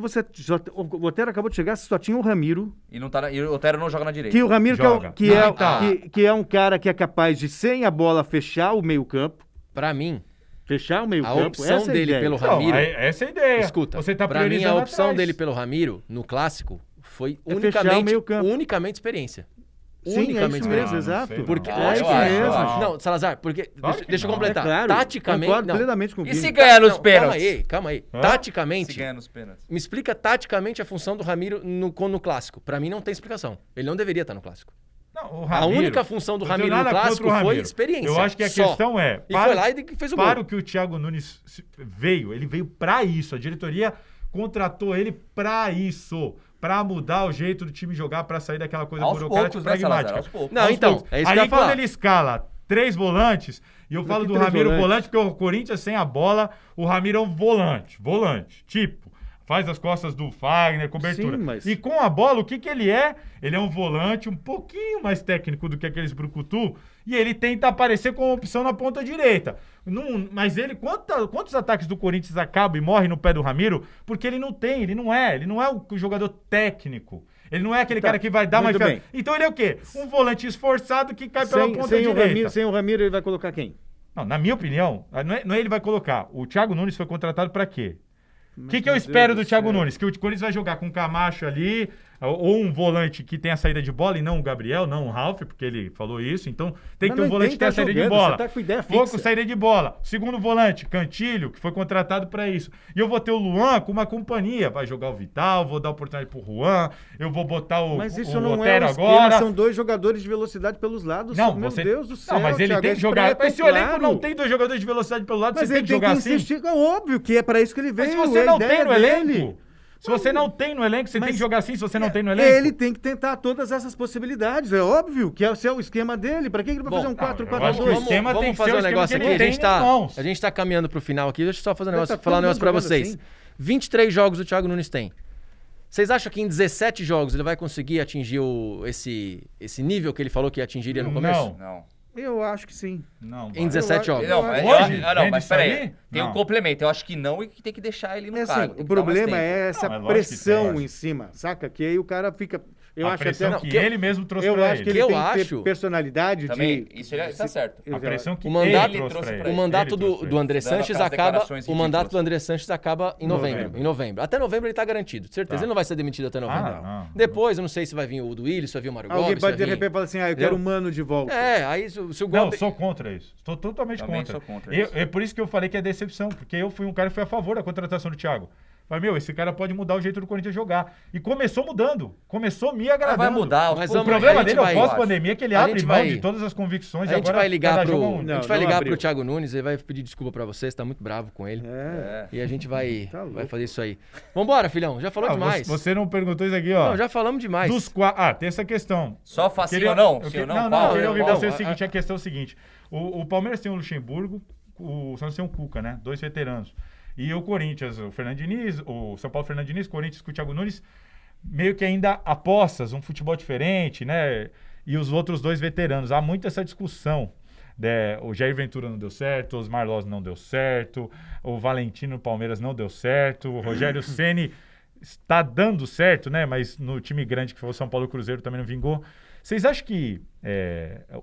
o Otero acabou de chegar, só tinha o Ramiro, E o Otero não joga na direita. que o Ramiro Joga. que é um cara que é capaz de, sem a bola, fechar o meio campo, Pra mim, fechar o meio a campo. opção essa é a dele ideia. pelo Então, Ramiro... essa é a ideia. Escuta, você tá pra mim a priorizando opção atrás. dele pelo Ramiro, no Clássico, foi É fechar o meio campo. unicamente experiência. Sim, é unicamente isso Ah, mesmo, não exato. sei não. Porque Ah, é eu isso acho, mesmo. eu acho. Não, Salazar, porque Claro que deixa eu não. completar. É claro, Taticamente, concordo não. plenamente com o E Vini. se ganhar nos Não, pênaltis? calma aí. Hã? Se Taticamente, ganhar nos pênaltis. me explica taticamente a função do Ramiro no Clássico. Pra mim não tem explicação. Ele não deveria estar no Clássico. Não, o A Ramiro, única função do não tenho Ramiro no nada Clássico contra o foi Ramiro. experiência. Eu acho que a só. questão é... E foi lá e fez o gol. Para o que o Thiago Nunes veio. Ele veio pra isso. A diretoria contratou ele pra isso. Pra mudar o jeito do time jogar, pra sair daquela coisa Aos burocrática e poucos, né, Salazar? pragmática. Aos poucos. Não, Aos então, poucos. é isso que Aí eu ia quando falar. ele escala 3 volantes, e eu falo que do 3 Ramiro volantes? volante, porque o Corinthians sem a bola, o Ramiro é um volante, tipo, faz as costas do Fagner, cobertura. Sim, mas- E com a bola, o que que ele é? Ele é um volante um pouquinho mais técnico do que aqueles brucutu, e ele tenta aparecer como opção na ponta direita. Mas ele, quantos ataques do Corinthians acabam e morrem no pé do Ramiro? Porque ele não é o jogador técnico. Ele não é aquele Tá, cara que vai dar mais... muito bem. Então ele é o quê? Um volante esforçado que cai pela ponta Sem direita. o Ramiro, ele vai colocar quem? Não, na minha opinião, não é ele vai colocar. O Thiago Nunes foi contratado pra quê? O que eu espero do Thiago Nunes? Que o Corinthians vai jogar com o Camacho ali, ou um volante que tem a saída de bola, e não o Gabriel, não o Ralf, porque ele falou isso. Então tem que ter um volante que tem a saída de bola. Você tá com ideia Vou fixa. com saída de bola. Segundo volante, Cantilho, que foi contratado pra isso. E eu vou ter o Luan com uma companhia. Vai jogar o Vital, vou dar oportunidade pro Juan, eu vou botar o Mas isso o não é Otero um esquema, agora. são 2 jogadores de velocidade pelos lados. Não, meu você... Deus do céu, Não, mas ele Thiago, tem é que jogar. preto, Mas se o elenco claro. não tem 2 jogadores de velocidade pelo lado, Mas você ele tem que jogar assim. insistir, é óbvio que é pra isso que ele veio. Mas se você é a não ideia tem no dele. elenco, se você não tem no elenco, você tem Mas que jogar assim, se você não tem no elenco. Ele tem que tentar todas essas possibilidades. É óbvio que esse é o esquema dele. Pra que ele vai Bom, fazer um eu acho que 4-4-2? o esquema tem Vamos que fazer ser o um esquema negócio que aqui. ele tem em mãos. A gente tá caminhando pro final aqui. Deixa eu só fazer um Tá negócio, todo falar um negócio pra mundo vocês. jogando 23 jogos o Thiago Nunes tem. Vocês acham que em 17 jogos ele vai conseguir atingir esse nível que ele falou que atingiria no começo? Não. Eu acho que sim. Não, Em 17 jogos. Não, Hoje? mas Vende peraí. isso aí? Tem um Não. complemento. Eu acho que não e que tem que deixar ele no É assim, cargo. tem o que dar mais problema tempo. é essa Não, é lógico que pressão tem. em cima, saca? Que aí o cara fica... Eu a acho pressão até... que ele mesmo trouxe Eu pra acho que ele. ele Eu tem que acho- ter personalidade Também, de... isso ele tá certo. A pressão que O mandato- ele trouxe pra ele. O mandato Ele trouxe pra do ele. André Dando Sanches aquelas acaba. declarações O mandato ridículas. do André Sanches acaba em novembro. Em novembro. Até novembro ele tá garantido. Certeza. Tá. Ele não vai ser demitido até novembro. não. Depois, eu não sei se vai vir o do Willis, se vai vir o Mário Alguém Gomes. pode de se vai vir... repente falar assim, eu quero o Mano de volta. É, aí se o Não, Gomes. sou contra isso. Estou totalmente Também contra. sou contra Eu- isso. É por isso que eu falei que é decepção, porque eu fui um cara que foi a favor da contratação do Thiago. Falei, esse cara pode mudar o jeito do Corinthians jogar. E começou mudando. Começou me agradando. Vai mudar. Mas O vamos- problema a gente dele é o vai- pós-pandemia, que ele a abre gente mão vai- de todas as convicções. A e gente agora vai ligar cada pro, jogo é um- a gente Não, vai não ligar abriu. pro Thiago Nunes, ele vai pedir desculpa pra você, você tá muito bravo com ele. É. E a gente vai, Tá louco. vai fazer isso aí. Vambora, filhão, já falou Ah, demais. Você não perguntou isso aqui, ó. Não, já falamos demais. Tem essa questão. Só facinho Queria- ou não? eu Sim que- ou não? Não, Qual? eu queria ouvir Não, você o a- seguinte, a questão é o seguinte. O Palmeiras tem o Luxemburgo, o Santos tem o Cuca, né? 2 veteranos. E o Corinthians, o Fernando Diniz, o São Paulo Fernando Diniz, Corinthians com o Thiago Nunes, meio que ainda apostas, um futebol diferente, né? E os outros 2 veteranos. Há muito essa discussão. O Jair Ventura não deu certo, o Osmar Loz não deu certo, o Valentino no Palmeiras não deu certo, o Rogério Ceni está dando certo, né? Mas no time grande que foi o São Paulo e o Cruzeiro também não vingou. Vocês acham que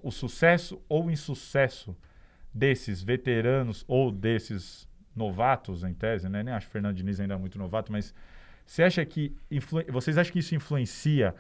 o sucesso ou o insucesso desses veteranos ou desses novatos, em tese, né? Nem acho que o Fernando Diniz ainda é muito novato, mas vocês acham que isso influencia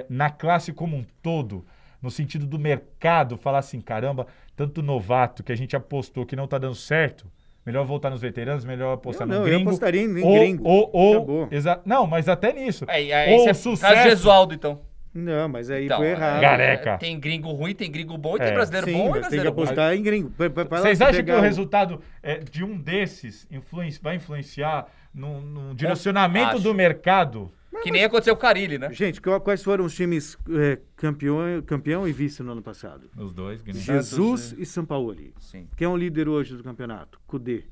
na classe como um todo, no sentido do mercado, falar assim, caramba, tanto novato que a gente apostou que não tá dando certo, melhor voltar nos veteranos, melhor apostar no Eu gringo. apostaria em ou, gringo. Ou, Acabou. não, mas até nisso. Aí Ou você sucesso- faz Gesualdo, então. Não, mas aí Então, foi errado. Gareca. Tem gringo ruim, tem gringo bom e É. tem brasileiro Sim, bom e mas tem que brasileiro ruim. apostar em gringo. Vai lá Vocês você acham que pegar o resultado de um desses vai influenciar no direcionamento acho. do mercado? Que nem aconteceu com o Carille, né? Gente, quais foram os times campeão e vice no ano passado? Os dois, Guilherme. Jesus e Sampaoli. Sim. Quem é o líder hoje do campeonato? Cudê.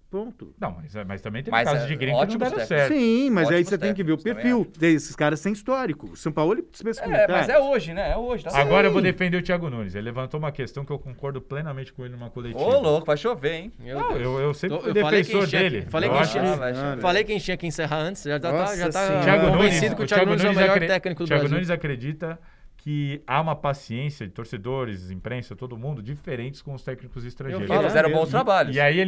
Ponto. Não, mas também tem Mas, casos de gringo que não ótimos deram técnicos. certo. Sim, mas aí Ótimos você tem que ver o técnicos, perfil desses caras sem histórico. O Sampaoli dispensa Mas é hoje, né? É hoje. Tá certo. Agora eu vou defender o Thiago Nunes. Ele levantou uma questão que eu concordo plenamente com ele numa coletiva. Ô, louco, vai chover, hein? Meu Não, Deus. eu sempre fui Eu falei defensor quem tinha dele. que- falei Eu quem acho tinha- que- vai chover. Falei que a gente tinha que encerrar antes, já tá Nossa senhora. Thiago convencido que o Thiago Nunes é o melhor acre- técnico do Thiago Brasil. Nunes acredita que há uma paciência de torcedores, imprensa, todo mundo, diferentes com os técnicos estrangeiros. Eles fizeram bons mesmo. trabalhos. E aí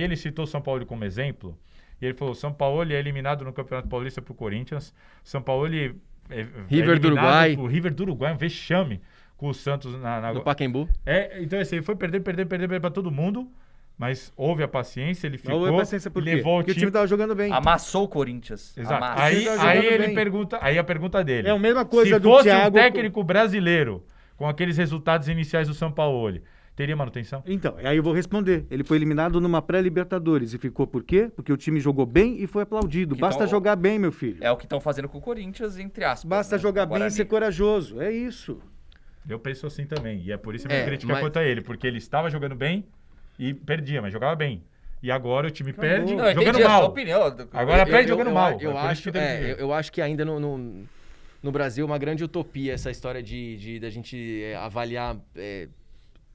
ele citou o São Paulo como exemplo. E ele falou: São Paulo é eliminado no Campeonato Paulista pro Corinthians. São Paulo é River do eliminado Uruguai. pro River do Uruguai, um vexame com o Santos No Pacaembu. Então assim, ele foi perder para todo mundo, mas houve a paciência, ele ficou, Não houve paciência por quê? levou o Porque o time. time tava jogando bem. Amassou o Corinthians. Exato. Amassou. Aí, time tá aí jogando ele bem. pergunta, aí a pergunta dele. É a mesma coisa Se do fosse Thiago. um técnico brasileiro com aqueles resultados iniciais do São Paulo, teria manutenção? Então, aí eu vou responder. Ele foi eliminado numa pré-Libertadores e ficou por quê? Porque o time jogou bem e foi aplaudido. Então, Basta jogar bem, meu filho. É o que estão fazendo com o Corinthians, entre aspas. Basta né? jogar O bem e Guarani. ser corajoso. É isso. Eu penso assim também. E é por isso a minha crítica mas- quanto a ele, porque ele estava jogando bem e perdia, mas jogava bem. E agora o time perde Não, eu jogando entendi a sua mal. opinião. Agora perde jogando mal. Eu É por isso acho, que tem que ver. eu acho que ainda no Brasil é uma grande utopia essa história de da gente avaliar,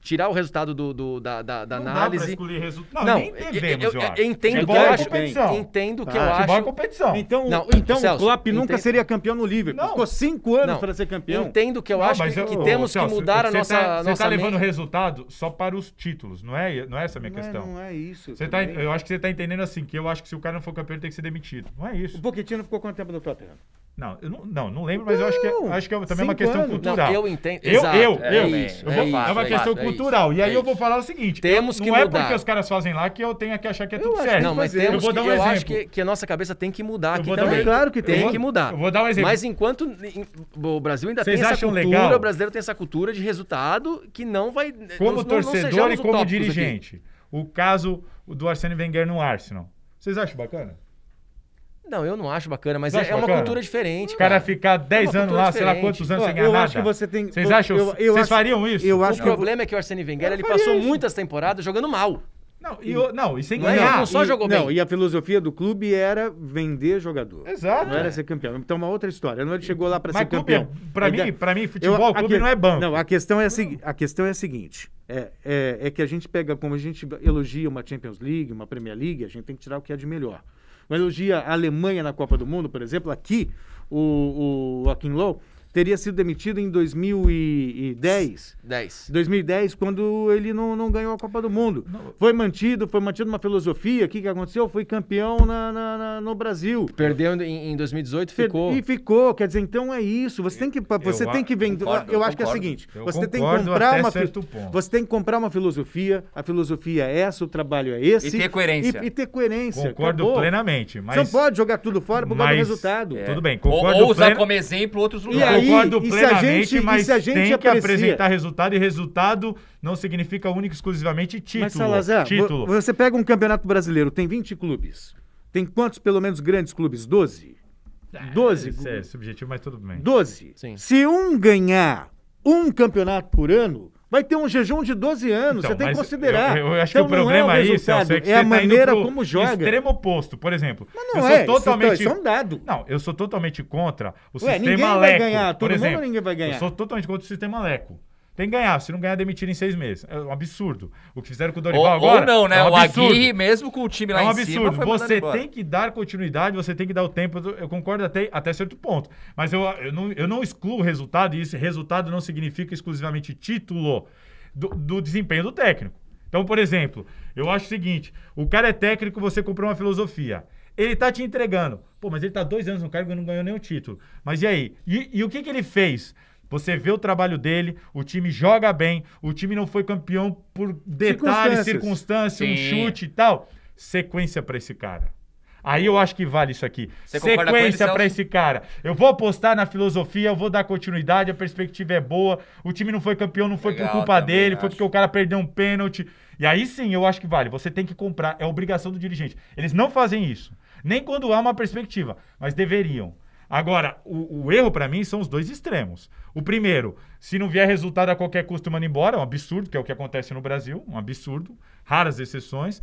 tirar o resultado da Não dá pra análise. excluir resultado. Não, Nem devemos, eu acho. eu entendo Futebol que eu é acho. competição. Entendo que Ah, eu Futebol é acho. competição. Então, Não, então Celso, o Klopp nunca entendo- seria campeão no Liverpool. Não. Ficou 5 anos Não, para ser campeão. Entendo que eu Não, acho mas que temos que Celso, mudar a você nossa. Você nossa tá levando mente. resultado só para os títulos, não é essa a minha questão. Não é isso. Você também. eu acho que você tá entendendo assim, que eu acho que se o cara não for campeão, ele tem que ser demitido. Não é isso. O Pochettino ficou quanto tempo no Tottenham? Não, eu não lembro, mas eu acho que é também uma 5 questão anos. cultural. Não, eu entendo. Eu, Exato, eu, é eu. isso, Eu é vou- isso, é uma é questão isso, é cultural. isso, E aí é eu vou isso. falar o seguinte: Temos que não é mudar. porque os caras fazem lá que eu tenho que achar que é tudo acho certo. que Não, mas fazer. temos Eu vou que. dar um Eu acho exemplo. que a nossa cabeça tem que mudar Eu aqui vou dar um também. exemplo. Claro que tem. que mudar. Eu vou dar um exemplo. Mas enquanto o Brasil ainda Vocês tem essa acham cultura, legal? o brasileiro tem essa cultura de resultado que não vai. Como não torcedor sejamos e como utópicos aqui. dirigente. O caso do Arsene Wenger no Arsenal. Vocês acham bacana? Não, eu não acho bacana, mas Você acha é uma bacana? cultura diferente. O cara cara. ficar 10 uma anos cultura lá, sei lá diferente. quantos anos Ó, sem ganhar eu nada. acho que você tem. Vocês acham? eu Vocês acho- fariam isso? Eu O acho que problema é que o Arsene Wenger ele faria passou isso. muitas temporadas jogando mal. E sem Não é, ganhar. não só jogou bem. Não, e a filosofia do clube era vender jogador. Exato. Não era ser campeão. Então, uma outra história. Não ele chegou lá para Mas ser campeão. Pra mim, futebol, clube não é banco. Não, a questão é a seguinte. É que a gente pega, como a gente elogia uma Champions League, uma Premier League, a gente tem que tirar o que é de melhor. Mas elogia a Alemanha na Copa do Mundo, por exemplo, aqui, o Joachim Löw teria sido demitido em 2010. 2010, quando ele não ganhou a Copa do Mundo. Foi mantido uma filosofia. O que aconteceu? Foi campeão no Brasil. Perdeu em 2018, ficou. E ficou. Quer dizer, então é isso. Você tem que vender. Eu acho que é o seguinte: você tem que comprar uma filosofia. A filosofia é essa, o trabalho é esse. E ter coerência. E ter coerência. Concordo plenamente. Mas... Você não pode jogar tudo fora por causa do resultado. Tudo bem, concordo ou usar como exemplo outros lugares. Concordo plenamente, mas tem que aprecia... apresentar resultado, e resultado não significa único e exclusivamente título. Mas, Salazar, você pega um campeonato brasileiro, tem 20 clubes. Tem quantos, pelo menos, grandes clubes? 12? 12? Isso é subjetivo, mas tudo bem. 12. Sim. Se um ganhar um campeonato por ano, vai ter um jejum de 12 anos. Então, você tem que considerar. Eu acho que o problema aí, Celso, é que é a você maneira tá indo como joga. Extremo oposto, por exemplo. Mas não é, isso é um dado. Não, eu sou totalmente contra o ninguém sistema vai Leco. ganhar, por todo exemplo, mundo ninguém vai ganhar. Eu sou totalmente contra o sistema Leco. Tem que ganhar, se não ganhar, demitir em 6 meses. É um absurdo. O que fizeram com o Dorival agora ou não, né? é um o absurdo. Aguirre, mesmo com o time lá em cima, foi Você tem que dar continuidade, você tem que dar o tempo. Eu concordo até certo ponto. Mas eu não excluo o resultado, e esse resultado não significa exclusivamente título do desempenho do técnico. Então, por exemplo, eu acho o seguinte: o cara é técnico, você comprou uma filosofia. Ele tá te entregando. Pô, mas ele tá 2 anos no cargo e não ganhou nenhum título. Mas e aí? E o que ele fez? Você vê o trabalho dele, o time joga bem, o time não foi campeão por detalhes, circunstâncias, um chute e tal. Sequência pra esse cara. Aí eu acho que vale isso aqui. Sequência pra esse cara. Eu vou apostar na filosofia, eu vou dar continuidade, a perspectiva é boa. O time não foi campeão, não foi por culpa dele, foi porque o cara perdeu um pênalti. E aí sim, eu acho que vale. Você tem que comprar, é obrigação do dirigente. Eles não fazem isso, nem quando há uma perspectiva, mas deveriam. Agora, o erro pra mim são os dois extremos. O primeiro, se não vier resultado a qualquer custo, manda embora, é um absurdo, que é o que acontece no Brasil, um absurdo, raras exceções.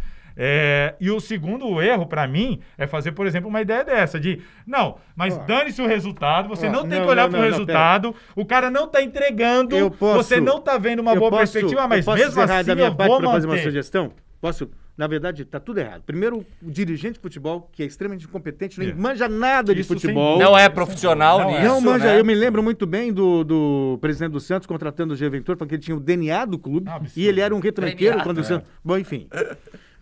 E o segundo erro, pra mim, é fazer, por exemplo, uma ideia dessa, de, não, mas dane-se o resultado, você não tem que olhar pro resultado, o cara não tá entregando, você não tá vendo uma boa perspectiva, mas mesmo assim da minha eu parte vou pra fazer uma manter. sugestão? Posso? Na verdade, tá tudo errado. Primeiro, o dirigente de futebol, que é extremamente incompetente, não manja nada de futebol. Não é profissional nisso, Não manja. né? Eu me lembro muito bem do presidente do Santos contratando o G. Ventura, falando que ele tinha o DNA do clube e ele era um retranqueiro quando o Santos... Bom, enfim.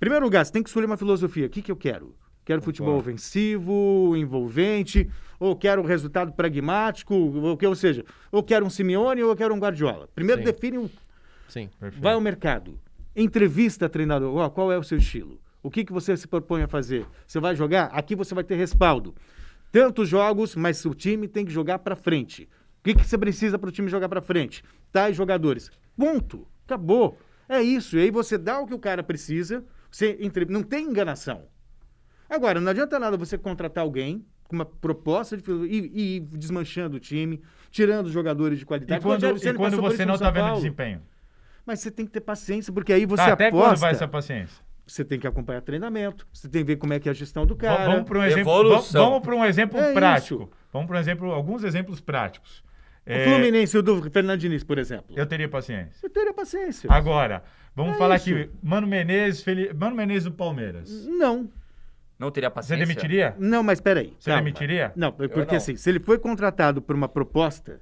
Primeiro lugar, você tem que escolher uma filosofia. O que eu quero? Quero futebol ofensivo, envolvente, ou quero um resultado pragmático, ou seja, ou quero um Simeone ou eu quero um Guardiola. Primeiro define Sim. Vai ao mercado. Entrevista treinador, qual é o seu estilo? O que você se propõe a fazer? Você vai jogar? Aqui você vai ter respaldo. Tantos jogos, mas o time tem que jogar para frente. O que você precisa para o time jogar para frente? Tais jogadores. Ponto. Acabou. É isso. E aí você dá o que o cara precisa. Não tem enganação. Agora, não adianta nada você contratar alguém com uma proposta e ir desmanchando o time, tirando os jogadores de qualidade. E quando você não está vendo desempenho? Mas você tem que ter paciência, porque aí você até aposta... quando vai essa paciência? Você tem que acompanhar treinamento, você tem que ver como é que é a gestão do cara. Vamos para um exemplo, prático. Isso. Vamos para alguns exemplos práticos. O Fluminense, o do Fernando Diniz, por exemplo. Eu teria paciência. Eu teria paciência. Agora, vamos falar aqui, Mano Menezes do Palmeiras. Não. Não teria paciência? Você demitiria? Não, mas peraí. Você demitiria? Não, porque assim, se ele foi contratado por uma proposta,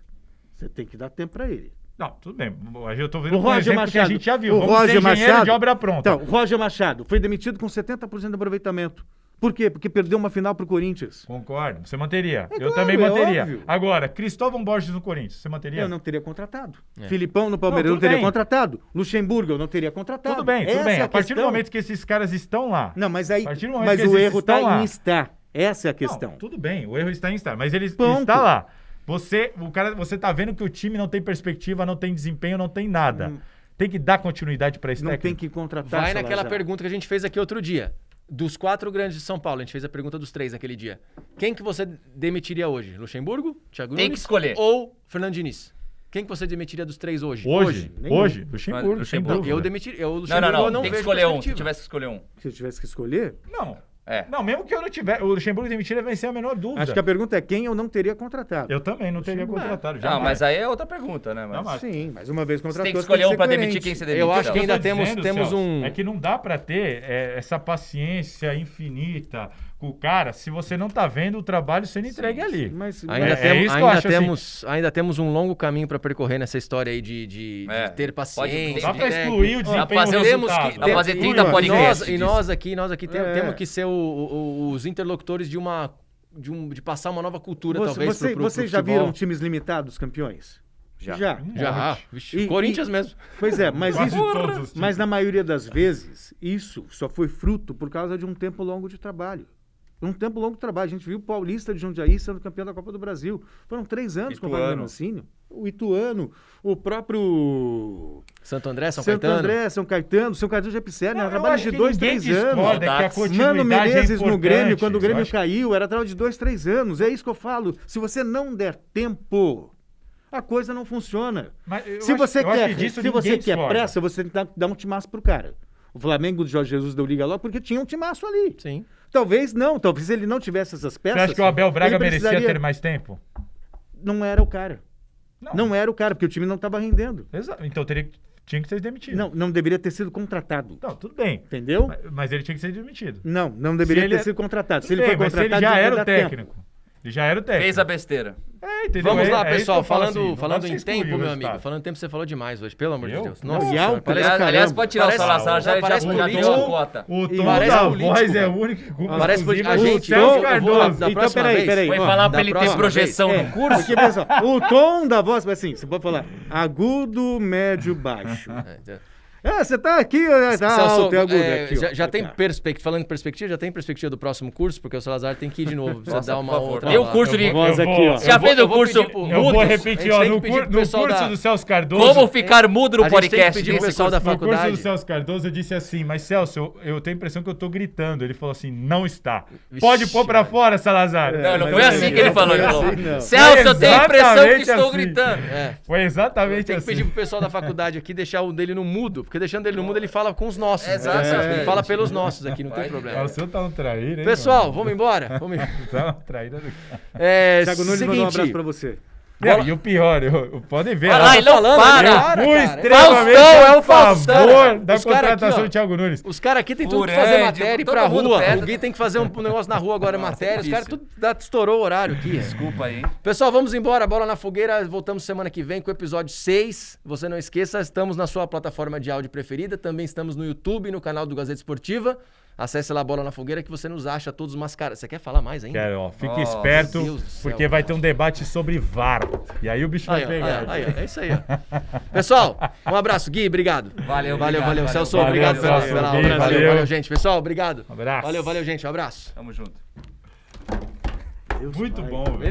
você tem que dar tempo para ele. Não, tudo bem. Eu tô vendo um exemplo que a gente já viu. O Roger Machado, de obra pronta. Então, o Roger Machado foi demitido com 70% de aproveitamento. Por quê? Porque perdeu uma final pro Corinthians. Concordo. Você manteria. Eu claro, também manteria. Óbvio. Agora, Cristóvão Borges no Corinthians, você manteria? Eu não teria contratado. Filipão no Palmeiras, eu não teria contratado. Luxemburgo, eu não teria contratado. Tudo bem. A partir do momento que esses caras estão lá. Não, mas aí. Mas o erro está em estar. Essa é a questão. Não, tudo bem, o erro está em estar. Mas ele está lá. Você tá vendo que o time não tem perspectiva, não tem desempenho, não tem nada. Tem que dar continuidade para esse técnico. Não tem que contratar. Vai naquela pergunta que a gente fez aqui outro dia. Dos 4 grandes de São Paulo, a gente fez a pergunta dos 3 naquele dia. Quem que você demitiria hoje? Luxemburgo, Thiago Nunes? Tem que escolher. Ou Fernando Diniz? Quem que você demitiria dos 3 hoje? Hoje, Nenhum. Luxemburgo, sem Luxemburgo. dúvida. Eu demitiria. O Luxemburgo Não, eu não tem que vejo escolher um. Se perspectiva. tivesse que escolher um. Se eu tivesse que escolher, Não. É. Não, mesmo que eu não tiver. O Luxemburgo demitir vai ser a menor dúvida. acho que a pergunta é quem eu não teria contratado. Eu também não teria contratado. Não, jamais. mas aí é outra pergunta, né? Mas... Jamais. Sim, mas uma vez Você contratou... tem que você escolher um ser pra coerente. demitir quem você demite. Eu acho que Eu tô ainda temos Celso, um... É que não dá pra ter essa paciência infinita com o cara se você não tá vendo o trabalho sendo entregue ali. Mas, Ainda, É isso que eu acho, ainda temos um longo caminho para percorrer nessa história aí de É. ter paciência. Dá de pra ter- excluir o Dá pra desempenho fazer do os- resultado. dá pra fazer 30 Nós- podcasts. E nós aqui É. temos que ser os interlocutores de passar uma nova cultura, talvez, pro Vocês já futebol. viram times limitados campeões? Já. Já. Já. Vixe, E- Corinthians mesmo. Pois é, mas Quase isso... todos os times. Mas na maioria das vezes, isso só foi fruto por causa de um tempo longo de trabalho. Um tempo longo de trabalho. A gente viu o Paulista de Jundiaí sendo campeão da Copa do Brasil. Foram 3 anos com o Wagner Ituano. Mancini. O Ituano, o próprio Santo André, São Santo Caetano. André, São Caetano, São Caetano de Epicélia, Não, eu trabalho acho de que 2, ninguém 3 anos. discorda que a Mano continuidade Menezes é no Grêmio, importante. quando o Eu Grêmio acho- caiu, era trabalho de 2, 3 anos. É isso que eu falo. Se você não der tempo, a coisa não funciona. Mas eu Se acho- você eu acho quer, que disso se você ninguém quer discorda. pressa, você tem que dar um timaço pro cara. O Flamengo do Jorge Jesus deu liga logo porque tinha um timaço ali. Sim. Talvez não, talvez ele não tivesse essas peças. Você acha que o Abel Braga ele merecia precisaria- ter mais tempo? Não era o cara. Não era o cara, porque o time não estava rendendo. Exato. Então tinha que ser demitido. Não deveria ter sido contratado. Não, tudo bem. Entendeu? Mas ele tinha que ser demitido. Não deveria Se ter ele- sido contratado. Se Tudo ele bem, foi mas se ele contratado, já devia era o dar tempo. técnico. Ele já era o técnico. Fez a besteira. Entendeu? Vamos lá, É isso pessoal. que eu falo Falando, assim, não falando dá em pra você excluir tempo, o meu resultado. amigo. Falando em tempo, você falou demais hoje, pelo amor de Eu? Deus. Não, Nossa, e senhora, alto, parece- caramba. Aliás, pode tirar Parece- o Salazar, já parece botou político. a cota. O tom parece da político, voz é cara. o único culpa Parece exclusiva político. A do gente, Celso eu vou lá, Cardoso. da Então, próxima peraí. vez. Foi ó, falar da pra ele ter próxima projeção vez. no curso. Porque, pensa, o tom da voz, assim, você pode falar agudo, médio, baixo. Você tá aqui, tá Celso, alto, é agudo. Aqui, ó. já tem Cá. perspectiva, falando em perspectiva, já tem perspectiva do próximo curso, porque o Salazar tem que ir de novo, precisa Nossa, dar por uma favor. outra... E o curso de... Voz aqui, ó. Já fez o eu vou curso pedir pro- Eu vou mudos? repetir, A gente ó, tem no que pedir pro curso pessoal da- do Celso Cardoso... Como ficar mudo no A gente tem que podcast pedir pro desse pessoal da curso. No curso do faculdade. Celso Cardoso, eu disse assim, mas Celso, eu tenho a impressão que eu tô gritando. Ele falou assim, não está. Vixe, Pode pôr pra velho. fora, Salazar. Não, não Mas foi não assim é que ele assim, falou. Ele não. falou, Não. Celso, eu tenho a impressão que Exatamente estou assim. gritando. É. Foi exatamente Tem que assim. pedir pro pessoal da faculdade aqui deixar o dele no mudo, porque deixando ele no mudo ele fala com os nossos. Exatamente. Ele fala pelos nossos aqui, não tem Vai, problema. O senhor tá um traíra, hein? Pessoal, vamos embora? Vamos... Tá uma traíra do Thiago Nunes mandou um abraço pra você. Não, e o pior, podem ver. Olha ela lá, ele não falando, para. né? Para, muito cara. extremamente Faustão, é o a favor Faustão. da Os cara aqui, contratação ó. de Thiago Nunes. Os caras aqui tem tudo que Urândio, fazer matéria e ir todo pra mundo rua. pede. O Gui tem que fazer um negócio na rua agora, matéria. Os caras difícil. tudo estourou o horário aqui. Desculpa aí. Pessoal, vamos embora. Bola na Fogueira. Voltamos semana que vem com o episódio 6. Você não esqueça, estamos na sua plataforma de áudio preferida. Também estamos no YouTube, no canal do Gazeta Esportiva. Acesse lá Bola na Fogueira que você nos acha todos mascarados. Você quer falar mais ainda? Quero, ó, fique Oh, esperto, meu Deus do céu, porque vai cara. ter um debate sobre VAR. E aí o bicho vai Aí, ó, pegar. aí, ó, é isso aí, ó. Pessoal, um abraço. Gui, obrigado. Valeu, valeu. obrigado, Celso, valeu. obrigado Valeu, pela Celso, aula. Gui, Valeu, valeu. valeu, gente. Pessoal, obrigado. Um abraço. Valeu, gente. Um abraço. Tamo junto. Muito bom, velho.